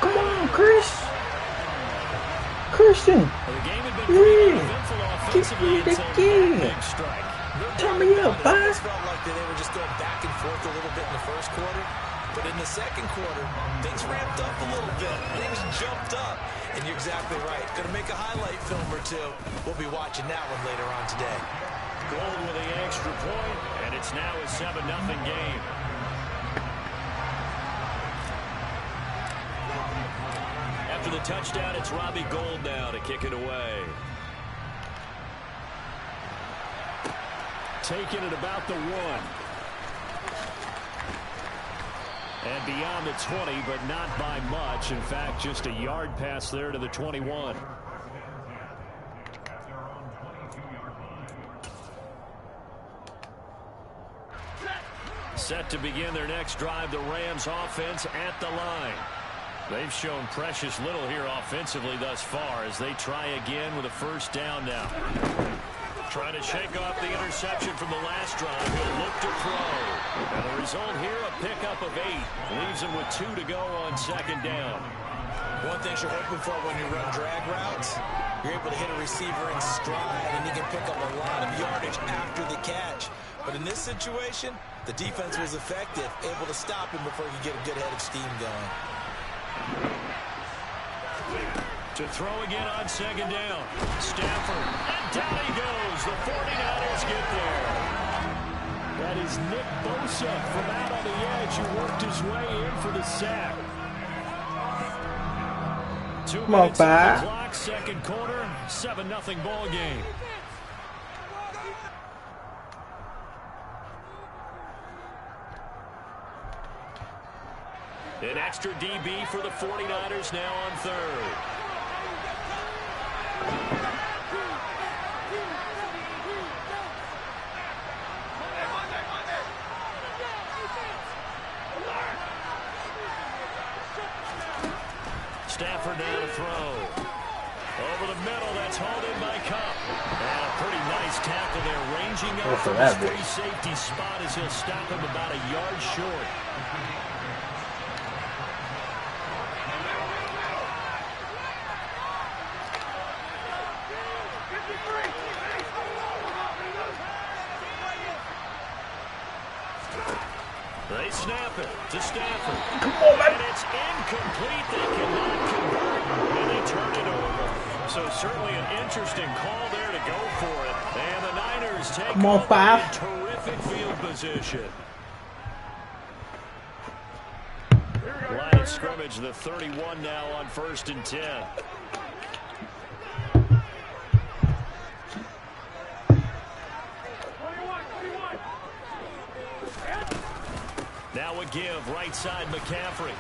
Come on, Chris. Christian. The game had been pretty uneventful offensively until that big strike. Turn me up, It bud. almost felt like they were just going back and forth a little bit in the first quarter. But in the second quarter, things ramped up a little bit. Things jumped up. And you're exactly right. Going to make a highlight film or two. We'll be watching that one later on today. Gold with the extra point, and it's now a 7-0 game. After the touchdown, it's Robbie Gould now to kick it away. Taking it about the 1. And beyond the 20, but not by much. In fact, just a yard pass there to the 21. Set to begin their next drive, the Rams offense at the line. They've shown precious little here offensively thus far as they try again with a first down now. Trying to shake off the interception from the last drive. He'll look to throw. And the result here, a pickup of 8. Leaves him with 2 to go on 2nd down. One thing you're hoping for when you run drag routes, you're able to hit a receiver in stride, and he can pick up a lot of yardage after the catch. But in this situation, the defense was effective, able to stop him before he could get a good head of steam going. To throw again on 2nd down. Stafford. And down he goes. The 49ers get there. That is Nick Bosa from out on the edge who worked his way in for the sack. 2 Come on, minutes on Pat. the clock, 2nd quarter, 7-0 ball game. An extra DB for the 49ers now on 3rd. Stafford now to throw. Over the middle, that's hauled in by Cup. And a pretty nice tackle there, ranging up from his free safety spot as he'll stop him about a yard short. They snap it to Stafford. And it's incomplete. They cannot convert, and they turn it over. So certainly an interesting call there to go for it. And the Niners take over in terrific field position. Line of scrimmage, the 31 now on 1st and 10. Now a give, right side McCaffrey.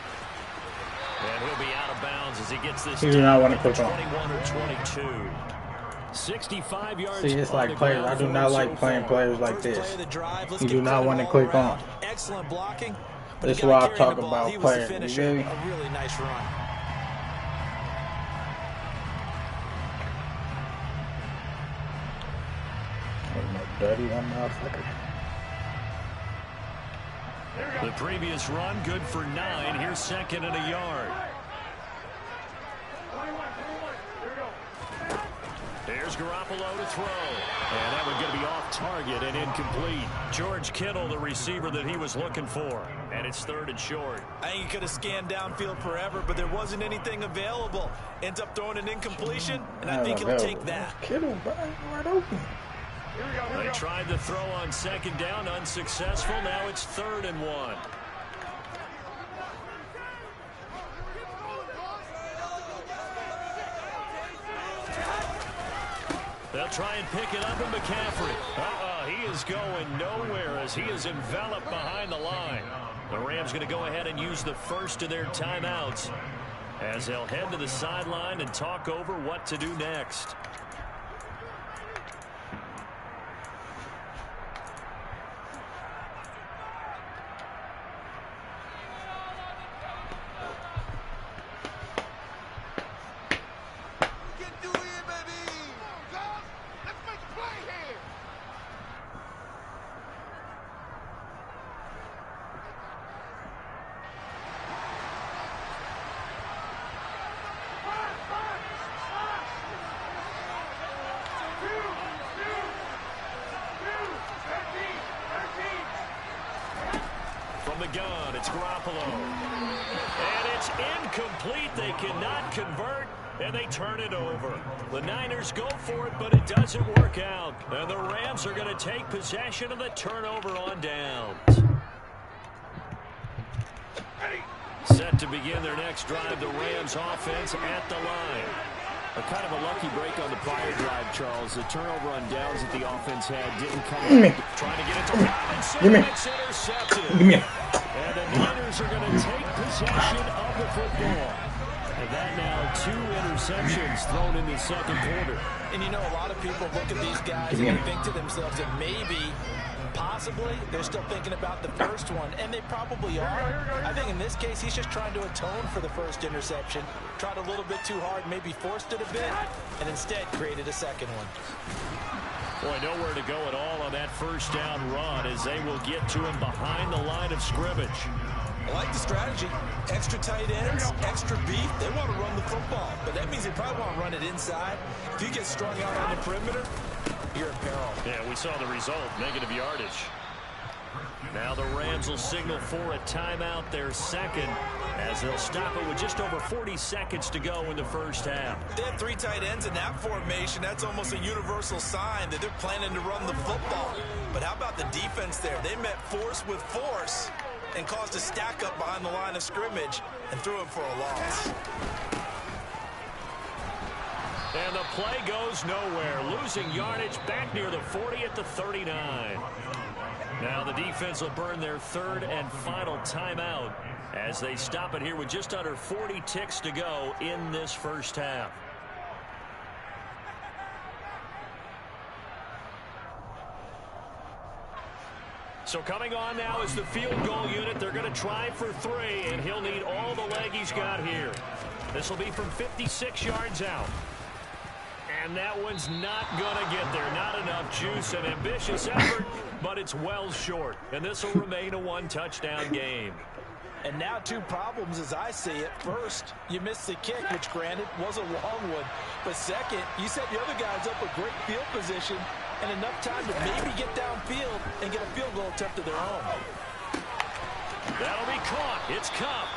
And he'll be out of bounds as he gets this. You do not want to click 21 or 22. 65 yards. See, it's like players. I do not like playing players like this. You do not want to click on. Excellent blocking. This is why I talk about players. You A really nice run. Dirty one motherfucker. The previous run, good for 9. Here's 2nd and a yard. Here's Garoppolo to throw. And that one's going to be off target and incomplete. George Kittle, the receiver that he was looking for. And it's 3rd and short. I think he could have scanned downfield forever, but there wasn't anything available. Ends up throwing an incompletion, and I think he'll take that. Kittle, right open. They tried to throw on 2nd down, unsuccessful. Now it's 3rd and 1. They'll try and pick it up in McCaffrey. He is going nowhere as he is enveloped behind the line. The Rams going to go ahead and use the first of their timeouts as they'll head to the sideline and talk over what to do next. From the gun, it's Garoppolo. And it's incomplete. They cannot convert, and they turn it over. The Niners go for it, but it doesn't work out. And the Rams are going to take possession of the turnover on downs. Set to begin their next drive, the Rams offense at the line. A kind of a lucky break on the prior drive, Charles. The turnover on downs that the offense had didn't come in. Trying to get it to Robinson. It's intercepted. And the Niners are going to take possession of the football. And that now 2 interceptions thrown in the second quarter. And you know, a lot of people look at these guys and think to themselves that maybe, possibly, they're still thinking about the first one, and they probably are. I think in this case, he's just trying to atone for the first interception, tried a little bit too hard, maybe forced it a bit, and instead created a second one. Boy, nowhere to go at all on that first down run as they will get to him behind the line of scrimmage. I like the strategy. Extra tight ends, extra beef. They want to run the football, but that means they probably want to run it inside. If you get strung out on the perimeter, you're in peril. Yeah, we saw the result, negative yardage. Now the Rams will signal for a timeout, their second, as they'll stop it with just over 40 seconds to go in the first half. They have 3 tight ends in that formation. That's almost a universal sign that they're planning to run the football. But how about the defense there? They met force with force and caused a stack up behind the line of scrimmage and threw it for a loss. And the play goes nowhere. Losing yardage back near the 40 at the 39. Now the defense will burn their third and final timeout as they stop it here with just under 40 ticks to go in this first half. So coming on now is the field goal unit. They're going to try for 3, and he'll need all the leg he's got here. This will be from 56 yards out. And that one's not going to get there. Not enough juice. An ambitious effort, but it's well short. And this will remain a 1-touchdown game. And now 2 problems as I see it. First, you missed the kick, which granted was a long one. But second, you set the other guys up with great field position and enough time to maybe get downfield and get a field goal attempt of their own. That'll be caught. It's Cup.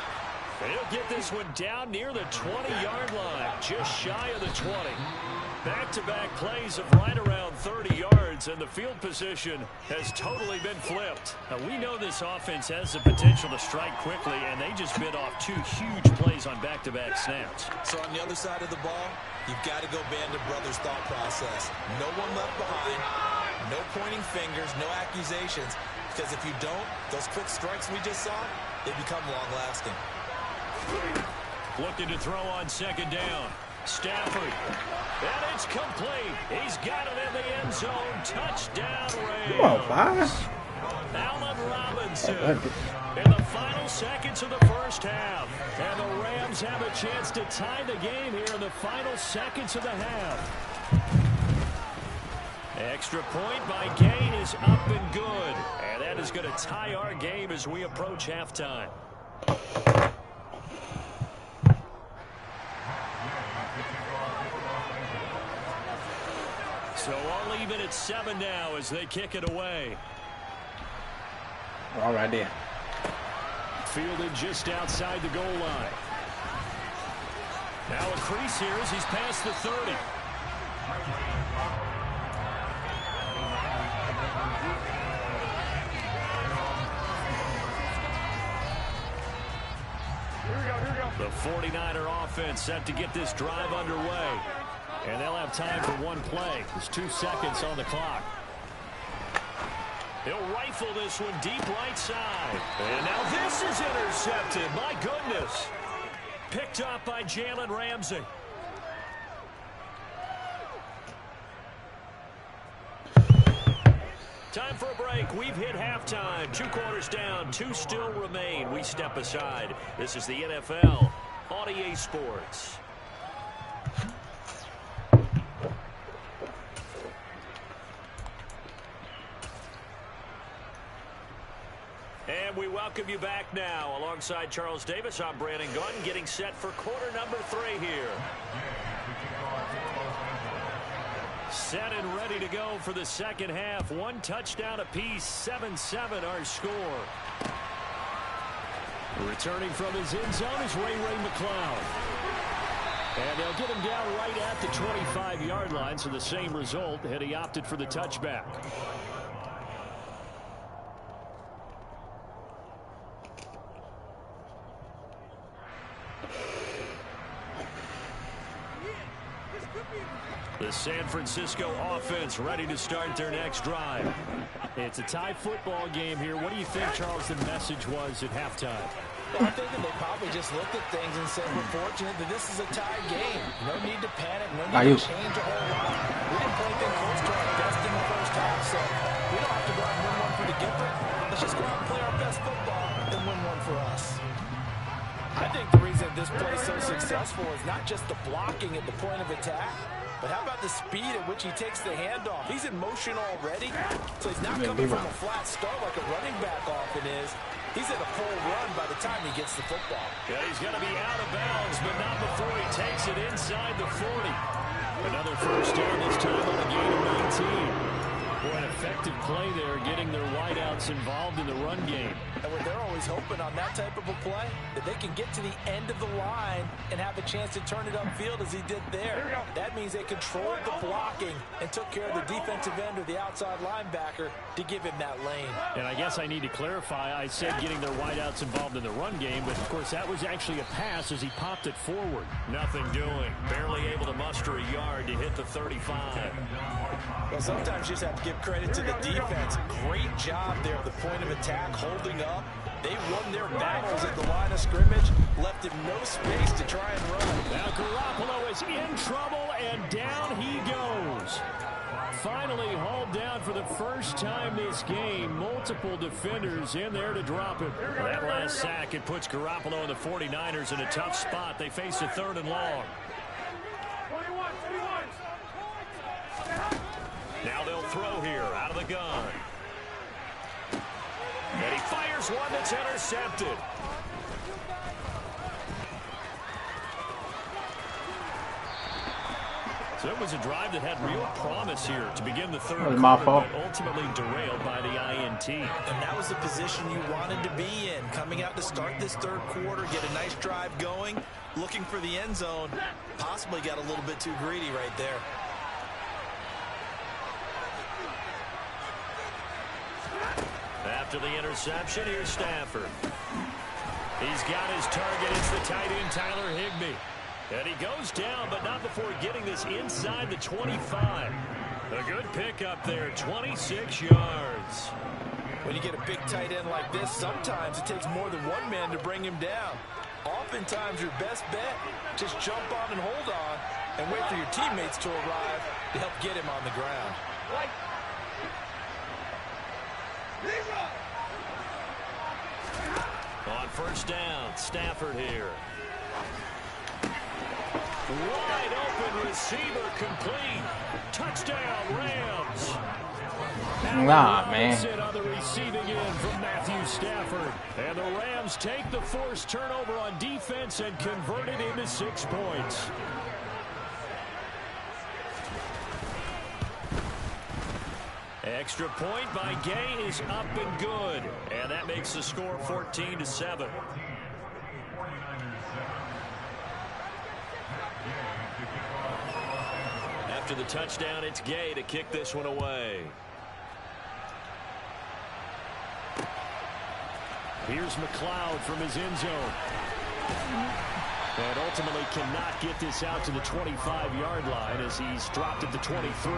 He'll get this one down near the 20-yard line, just shy of the 20. Back-to-back plays of right around 30 yards, and the field position has totally been flipped. Now, we know this offense has the potential to strike quickly, and they just bit off 2 huge plays on back-to-back snaps. So on the other side of the ball, you've got to go Band of Brothers thought process. No one left behind, no pointing fingers, no accusations, because if you don't, those quick strikes we just saw, they become long-lasting. Looking to throw on second down. Stafford. And it's complete. He's got it in the end zone. Touchdown Rams. Come on, boss. Allen Robinson in the final seconds of the first half. And the Rams have a chance to tie the game here in the final seconds of the half. Extra point by Gain is up and good. And that is going to tie our game as we approach halftime. So all even at 7 now as they kick it away. All right there. Fielded just outside the goal line. Now a crease here as he's past the 30. The 49er offense set to get this drive underway. And they'll have time for one play. There's 2 seconds on the clock. He'll rifle this one deep right side. And now this is intercepted. My goodness. Picked up by Jalen Ramsey. Time for a break. We've hit halftime. 2 quarters down. 2 still remain. We step aside. This is the NFL on EA Sports. And we welcome you back now. Alongside Charles Davis, I'm Brandon Gunn, getting set for quarter number 3 here. Set and ready to go for the second half. 1 touchdown apiece, 7-7 our score. Returning from his end zone is Ray McCloud. And they'll get him down right at the 25-yard line, so the same result had he opted for the touchback. The San Francisco offense ready to start their next drive. It's a tie football game here. What do you think, Charles, the message was at halftime? Well, I'm thinking they probably just looked at things and said, we're fortunate that this is a tie game. No need to panic. No need to change a whole lot. We didn't play anything close to our best in the first half, so we don't have to go out and win one for the giver. Let's just go out and play our best football and win one for us. I think the reason this play is so successful is not just the blocking at the point of attack, but how about the speed at which he takes the handoff? He's in motion already, so he's not coming from a flat start like a running back often is. He's at a full run by the time he gets the football. Yeah, he's going to be out of bounds, but not before he takes it inside the 40. Another first down, this time on a gain of 19. Boy, an effective play there, getting their wideouts involved in the run game. And when they're always hoping on that type of a play, that they can get to the end of the line and have a chance to turn it upfield as he did there. That means they controlled the blocking and took care of the defensive end or the outside linebacker to give him that lane. And I guess I need to clarify, I said getting their wideouts involved in the run game, but of course that was actually a pass as he popped it forward. Nothing doing. Barely able to muster a yard to hit the 35. Well, sometimes you just have to give credit to the defense. Great job there at the point of attack, holding up. They won their battles at the line of scrimmage, left him no space to try and run. Now Garoppolo is in trouble, and down he goes. Finally hauled down for the first time this game. Multiple defenders in there to drop him. That last sack, it puts Garoppolo and the 49ers in a tough spot. They face a 3rd and long. Now they'll throw here out of the gun. And he fires one that's intercepted. So it was a drive that had real promise here to begin the 3rd quarter, but ultimately derailed by the INT. And that was the position you wanted to be in. Coming out to start this 3rd quarter, get a nice drive going, looking for the end zone. Possibly got a little bit too greedy right there. After the interception, here's Stafford. He's got his target. It's the tight end, Tyler Higbee. And he goes down, but not before getting this inside the 25. A good pickup there, 26 yards. When you get a big tight end like this, sometimes it takes more than one man to bring him down. Oftentimes, your best bet, just jump on and hold on and wait for your teammates to arrive to help get him on the ground. On first down, Stafford here. Wide open receiver complete. Touchdown, Rams. Nah, man. On the receiving end from Matthew Stafford. And the Rams take the forced turnover on defense and convert it into 6 points. Extra point by Gay is up and good. And that makes the score 14-7. After the touchdown, it's Gay to kick this one away. Here's McCloud from his end zone. And ultimately cannot get this out to the 25-yard line as he's dropped at the 23.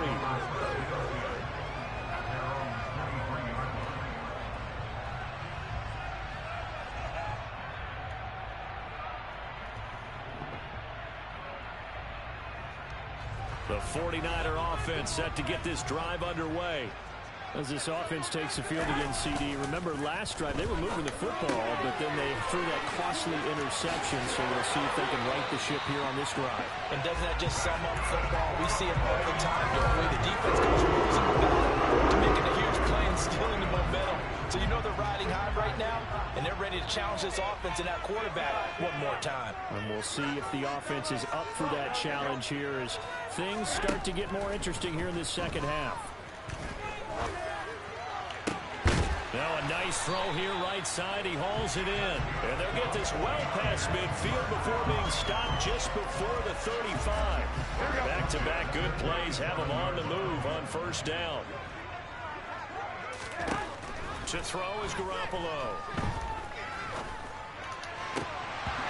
The 49er offense set to get this drive underway. As this offense takes the field against CD. Remember last drive they were moving the football, but then they threw that costly interception, so we'll see if they can right the ship here on this drive. And doesn't that just sum up football? We see it all the time, don't we? The defense goes from losing the battle to making a huge play and stealing the momentum. So you know they're riding high right now, and they're ready to challenge this offense and that quarterback one more time. And we'll see if the offense is up for that challenge here as things start to get more interesting here in this second half. Now a nice throw here right side. He hauls it in. And they'll get this well past midfield before being stopped just before the 35. Back-to-back good plays have him on the move on first down. To throw is Garoppolo.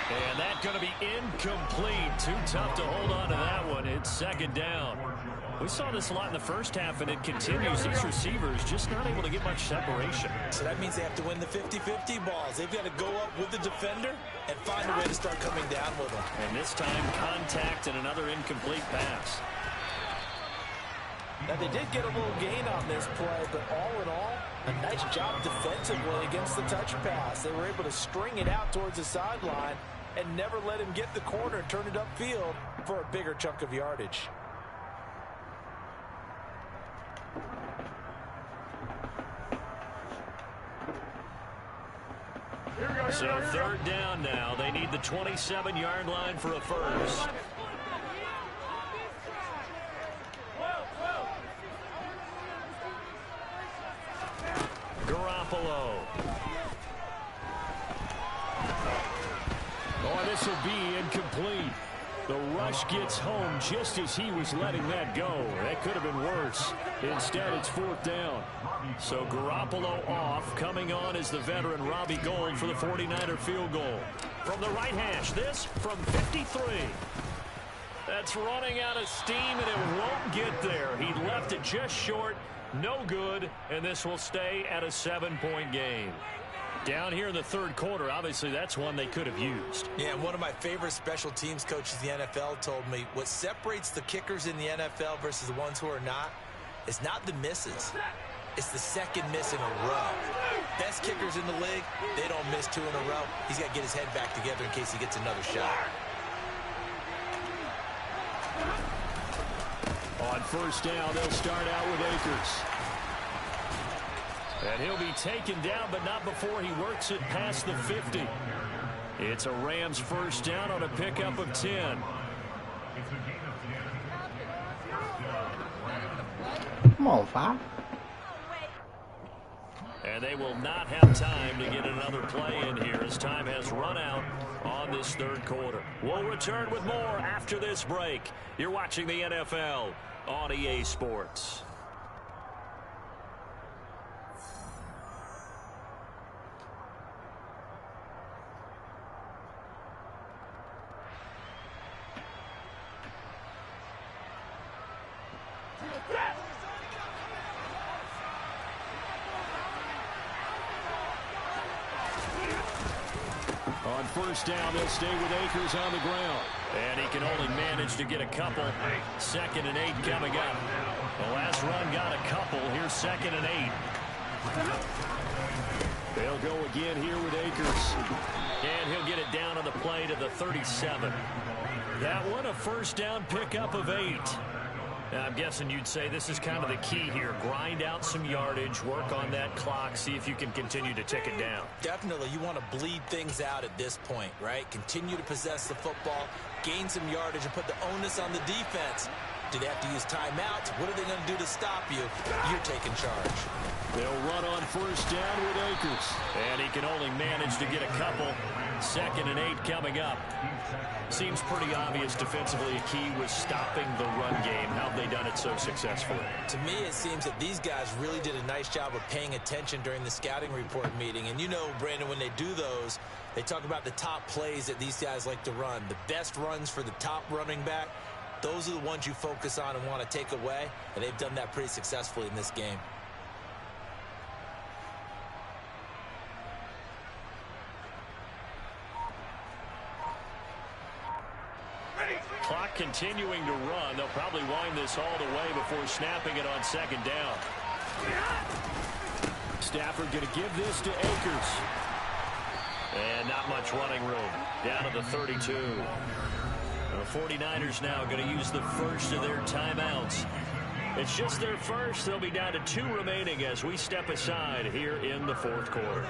And that's going to be incomplete. Too tough to hold on to that one. It's second down. We saw this a lot in the first half, and it continues. These receivers just not able to get much separation. So that means they have to win the 50-50 balls. They've got to go up with the defender and find a way to start coming down with them. And this time, contact and another incomplete pass. Now, they did get a little gain on this play, but all in all, a nice job defensively against the touch pass. They were able to string it out towards the sideline and never let him get the corner and turn it upfield for a bigger chunk of yardage. So third down now. They need the 27-yard line for a first. Garoppolo. Oh, this will be incomplete. The rush gets home just as he was letting that go. That could have been worse. Instead, it's fourth down. So Garoppolo off. Coming on is the veteran Robbie Gould for the 49er field goal. From the right hash, this from 53. That's running out of steam, and it won't get there. He left it just short. No good, and this will stay at a 7-point game. Down here in the third quarter, obviously that's one they could have used. Yeah, one of my favorite special teams coaches in the NFL told me what separates the kickers in the NFL versus the ones who are not is not the misses. It's the second miss in a row. Best kickers in the league, they don't miss two in a row. He's got to get his head back together in case he gets another shot. On first down, they'll start out with Akers. And he'll be taken down, but not before he works it past the 50. It's a Rams first down on a pickup of 10. Come on, Five. And they will not have time to get another play in here as time has run out on this third quarter. We'll return with more after this break. You're watching the NFL on EA Sports. On first down, they'll stay with Akers on the ground. And he can only manage to get a couple. 2nd and 8 coming up. The last run got a couple. Here's 2nd and 8. They'll go again here with Akers. And he'll get it down on the play to the 37. That one a first down pickup of 8. Now, I'm guessing you'd say this is kind of the key here. Grind out some yardage, work on that clock, see if you can continue to tick it down. Definitely, you want to bleed things out at this point, right? Continue to possess the football, gain some yardage, and put the onus on the defense Do they have to use timeouts? What are they going to do to stop you? You're taking charge. They'll run on first down with Akers. And he can only manage to get a couple. 2nd and 8 coming up. Seems pretty obvious defensively a key was stopping the run game. How have they done it so successfully? To me, it seems that these guys really did a nice job of paying attention during the scouting report meeting. And you know, Brandon, when they do those, they talk about the top plays that these guys like to run. The best runs for the top running back, those are the ones you focus on and want to take away. And they've done that pretty successfully in this game. Clock continuing to run. They'll probably wind this all the way before snapping it on 2nd down. Stafford going to give this to Akers. And not much running room. Down to the 32. The 49ers now going to use the first of their timeouts. It's just their first. They'll be down to 2 remaining as we step aside here in the 4th quarter.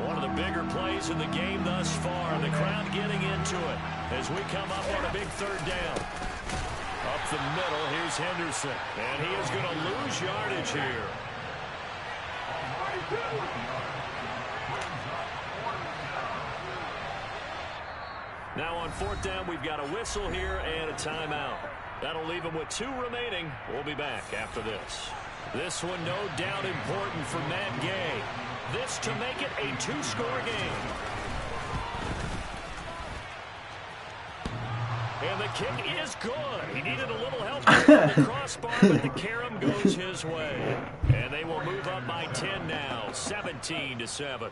One of the bigger plays in the game thus far. The crowd getting into it as we come up on a big 3rd down. Up the middle, here's Henderson. And he is going to lose yardage here. Now on 4th down, we've got a whistle here and a timeout. That'll leave him with 2 remaining. We'll be back after this. This one no doubt important for Matt Gay. This to make it a 2-score game. And the kick is good. He needed a little help with the crossbar, but the carom goes his way. And they will move up by 10 now, 17-7.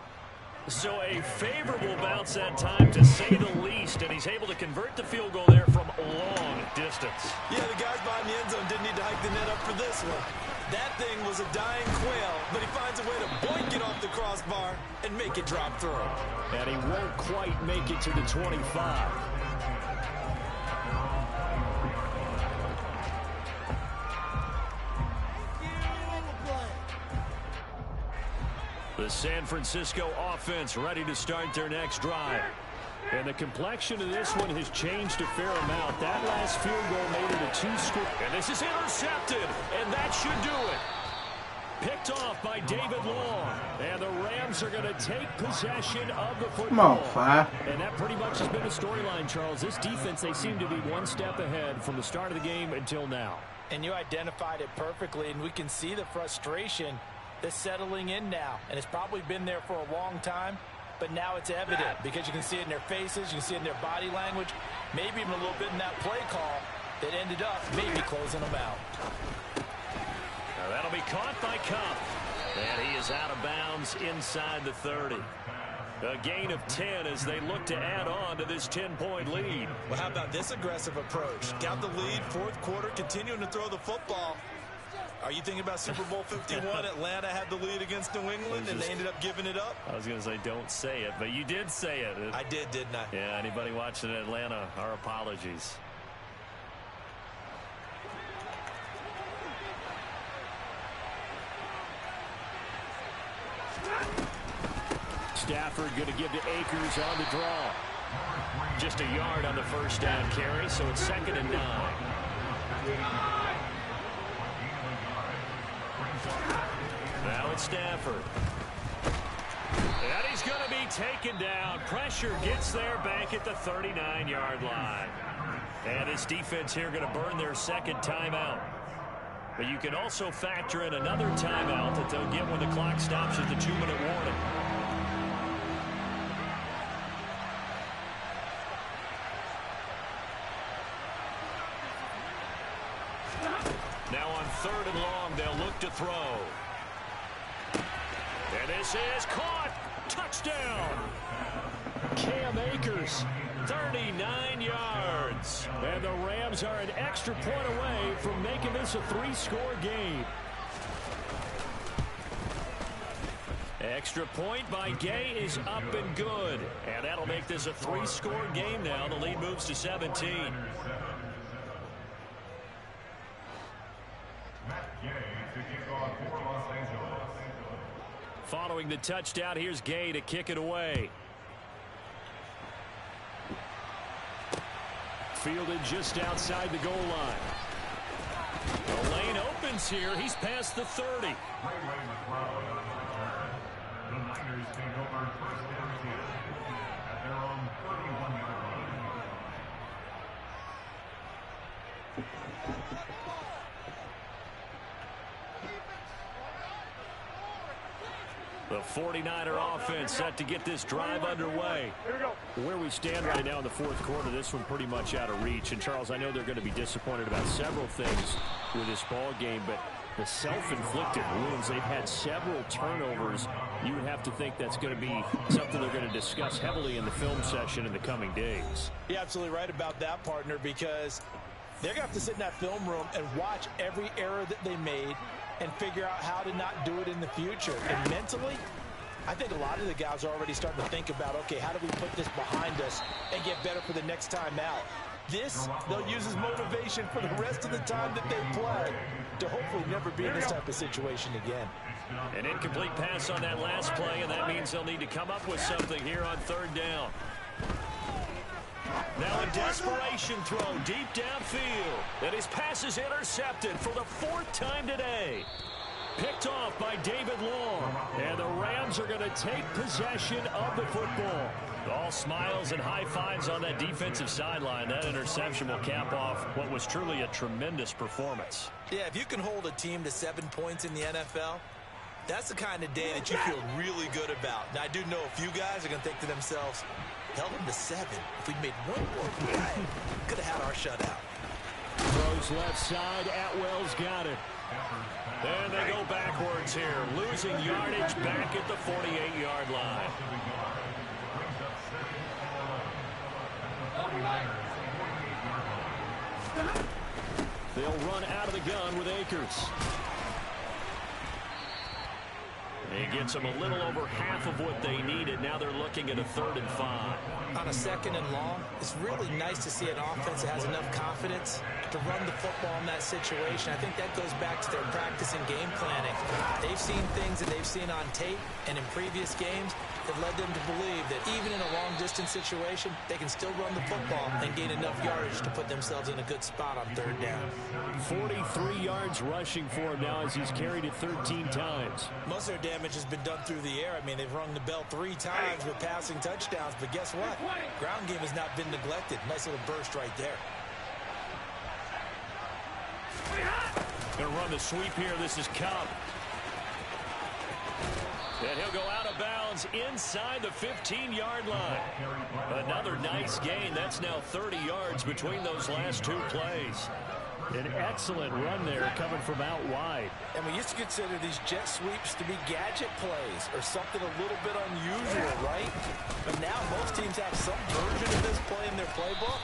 So a favorable bounce that time, to say the least, and he's able to convert the field goal there from long distance. Yeah, the guys behind the end zone didn't need to hike the net up for this one. That thing was a dying quail, but he finds a way to boink it off the crossbar and make it drop through. And he won't quite make it to the 25. The San Francisco offense ready to start their next drive. And the complexion of this one has changed a fair amount. That last field goal made it a 2-score. And this is intercepted, and that should do it. Picked off by David Long. And the Rams are going to take possession of the football. Come on, Fire. And that pretty much has been the storyline, Charles. This defense, they seem to be one step ahead from the start of the game until now. And you identified it perfectly, and we can see the frustration that's settling in now. And it's probably been there for a long time, but now it's evident because you can see it in their faces, you can see it in their body language, maybe even a little bit in that play call that ended up maybe closing them out. Now that'll be caught by Cup. And he is out of bounds inside the 30. A gain of 10 as they look to add on to this 10-point lead. Well, how about this aggressive approach? Got the lead, 4th quarter, continuing to throw the football. Are you thinking about Super Bowl 51? Atlanta had the lead against New England, and they ended up giving it up? I was going to say don't say it, but you did say it. I did, didn't I? Yeah, anybody watching Atlanta, our apologies. Stafford going to give to Akers on the draw. Just a yard on the first down carry, so it's 2nd and 9. Now it's Stafford. And he's going to be taken down. Pressure gets there back at the 39-yard line. And this defense here going to burn their 2nd timeout. But you can also factor in another timeout that they'll get when the clock stops at the 2-minute warning. Now on 3rd and long, they'll look to throw. And this is caught. Touchdown. Cam Akers, 39 yards. And the Rams are an extra point away from making this a 3-score game. Extra point by Gay is up and good. And that'll make this a 3-score game now. The lead moves to 17. Following the touchdown, here's Gay to kick it away. Fielded just outside the goal line. The lane opens here. He's past the 30. The Niners take over first down again at their own 31-yard line. The 49er offense set to get this drive underway. Where we stand right now in the fourth quarter, this one pretty much out of reach. And, Charles, I know they're going to be disappointed about several things with this ball game, but the self-inflicted wounds, they've had several turnovers. You would have to think that's going to be something they're going to discuss heavily in the film session in the coming days. You're absolutely right about that, partner, because they're going to have to sit in that film room and watch every error that they made and figure out how to not do it in the future. And mentally, I think a lot of the guys are already starting to think about, okay, how do we put this behind us and get better for the next time out? This, they'll use as motivation for the rest of the time that they play to hopefully never be in this type of situation again. An incomplete pass on that last play, and that means they'll need to come up with something here on third down. Now a desperation throw deep downfield. And his pass is intercepted for the fourth time today. Picked off by David Long. And the Rams are going to take possession of the football. All smiles and high fives on that defensive sideline. That interception will cap off what was truly a tremendous performance. Yeah, if you can hold a team to 7 points in the NFL, that's the kind of day that you feel really good about. Now, I do know a few guys are going to think to themselves, held them to 7. If we'd made one more play, could have had our shutout. Throws left side. Atwell's got it. And they go backwards here. Losing yardage back at the 48-yard line. They'll run out of the gun with Akers. He gets them a little over half of what they needed. Now they're looking at a 3rd and 5. On a 2nd and long, it's really nice to see an offense that has enough confidence to run the football in that situation. I think that goes back to their practice and game planning. They've seen things that they've seen on tape and in previous games that led them to believe that even in a long-distance situation, they can still run the football and gain enough yardage to put themselves in a good spot on 3rd down. 43 yards rushing for him now as he's carried it 13 times. Most of their damage has been done through the air. I mean, they've rung the bell 3 times with passing touchdowns, but guess what? Ground game has not been neglected. Nice little burst right there. Gonna run the sweep here. This is Cobb. And he'll go out of bounds inside the 15-yard line. Another nice gain. That's now 30 yards between those last 2 plays. An excellent run there coming from out wide. And we used to consider these jet sweeps to be gadget plays or something a little bit unusual, right? But now most teams have some version of this play in their playbook.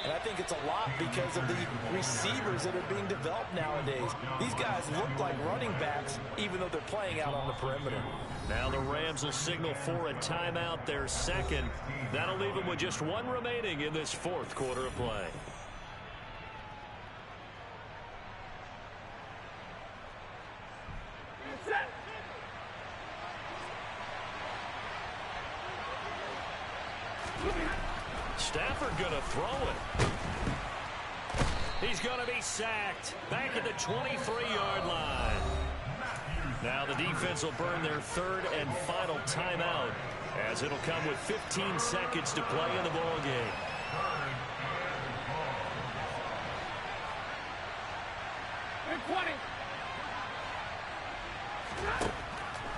And I think it's a lot because of the receivers that are being developed nowadays. These guys look like running backs even though they're playing out on the perimeter. Now the Rams will signal for a timeout, their 2nd. That'll leave them with just 1 remaining in this 4th quarter of play. Stafford gonna throw it. He's gonna be sacked back at the 23-yard line. Now the defense will burn their 3rd and final timeout as it'll come with 15 seconds to play in the ball game.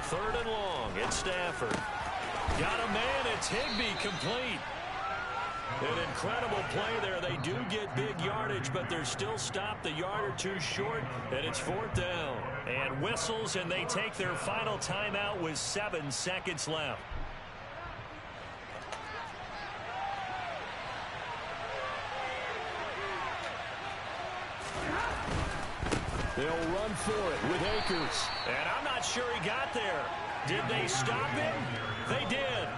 Third and long. It's Stafford. Got a man. It's Higbee complete. An incredible play there. They do get big yardage, but they're still stopped a yard or 2 short, and it's 4th down. And whistles, and they take their final timeout with 7 seconds left. They'll run for it with Akers. And I'm not sure he got there. Did they stop him? They did.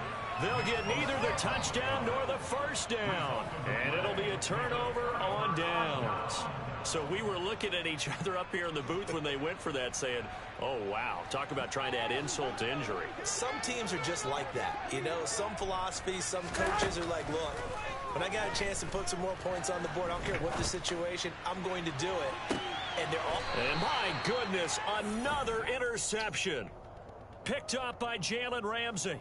They'll get neither the touchdown nor the first down. And it'll be a turnover on downs. So we were looking at each other up here in the booth when they went for that saying, oh, wow, talk about trying to add insult to injury. Some teams are just like that. You know, some philosophies, some coaches are like, look, when I got a chance to put some more points on the board, I don't care what the situation, I'm going to do it. And they're all... And my goodness, another interception. Picked up by Jalen Ramsey.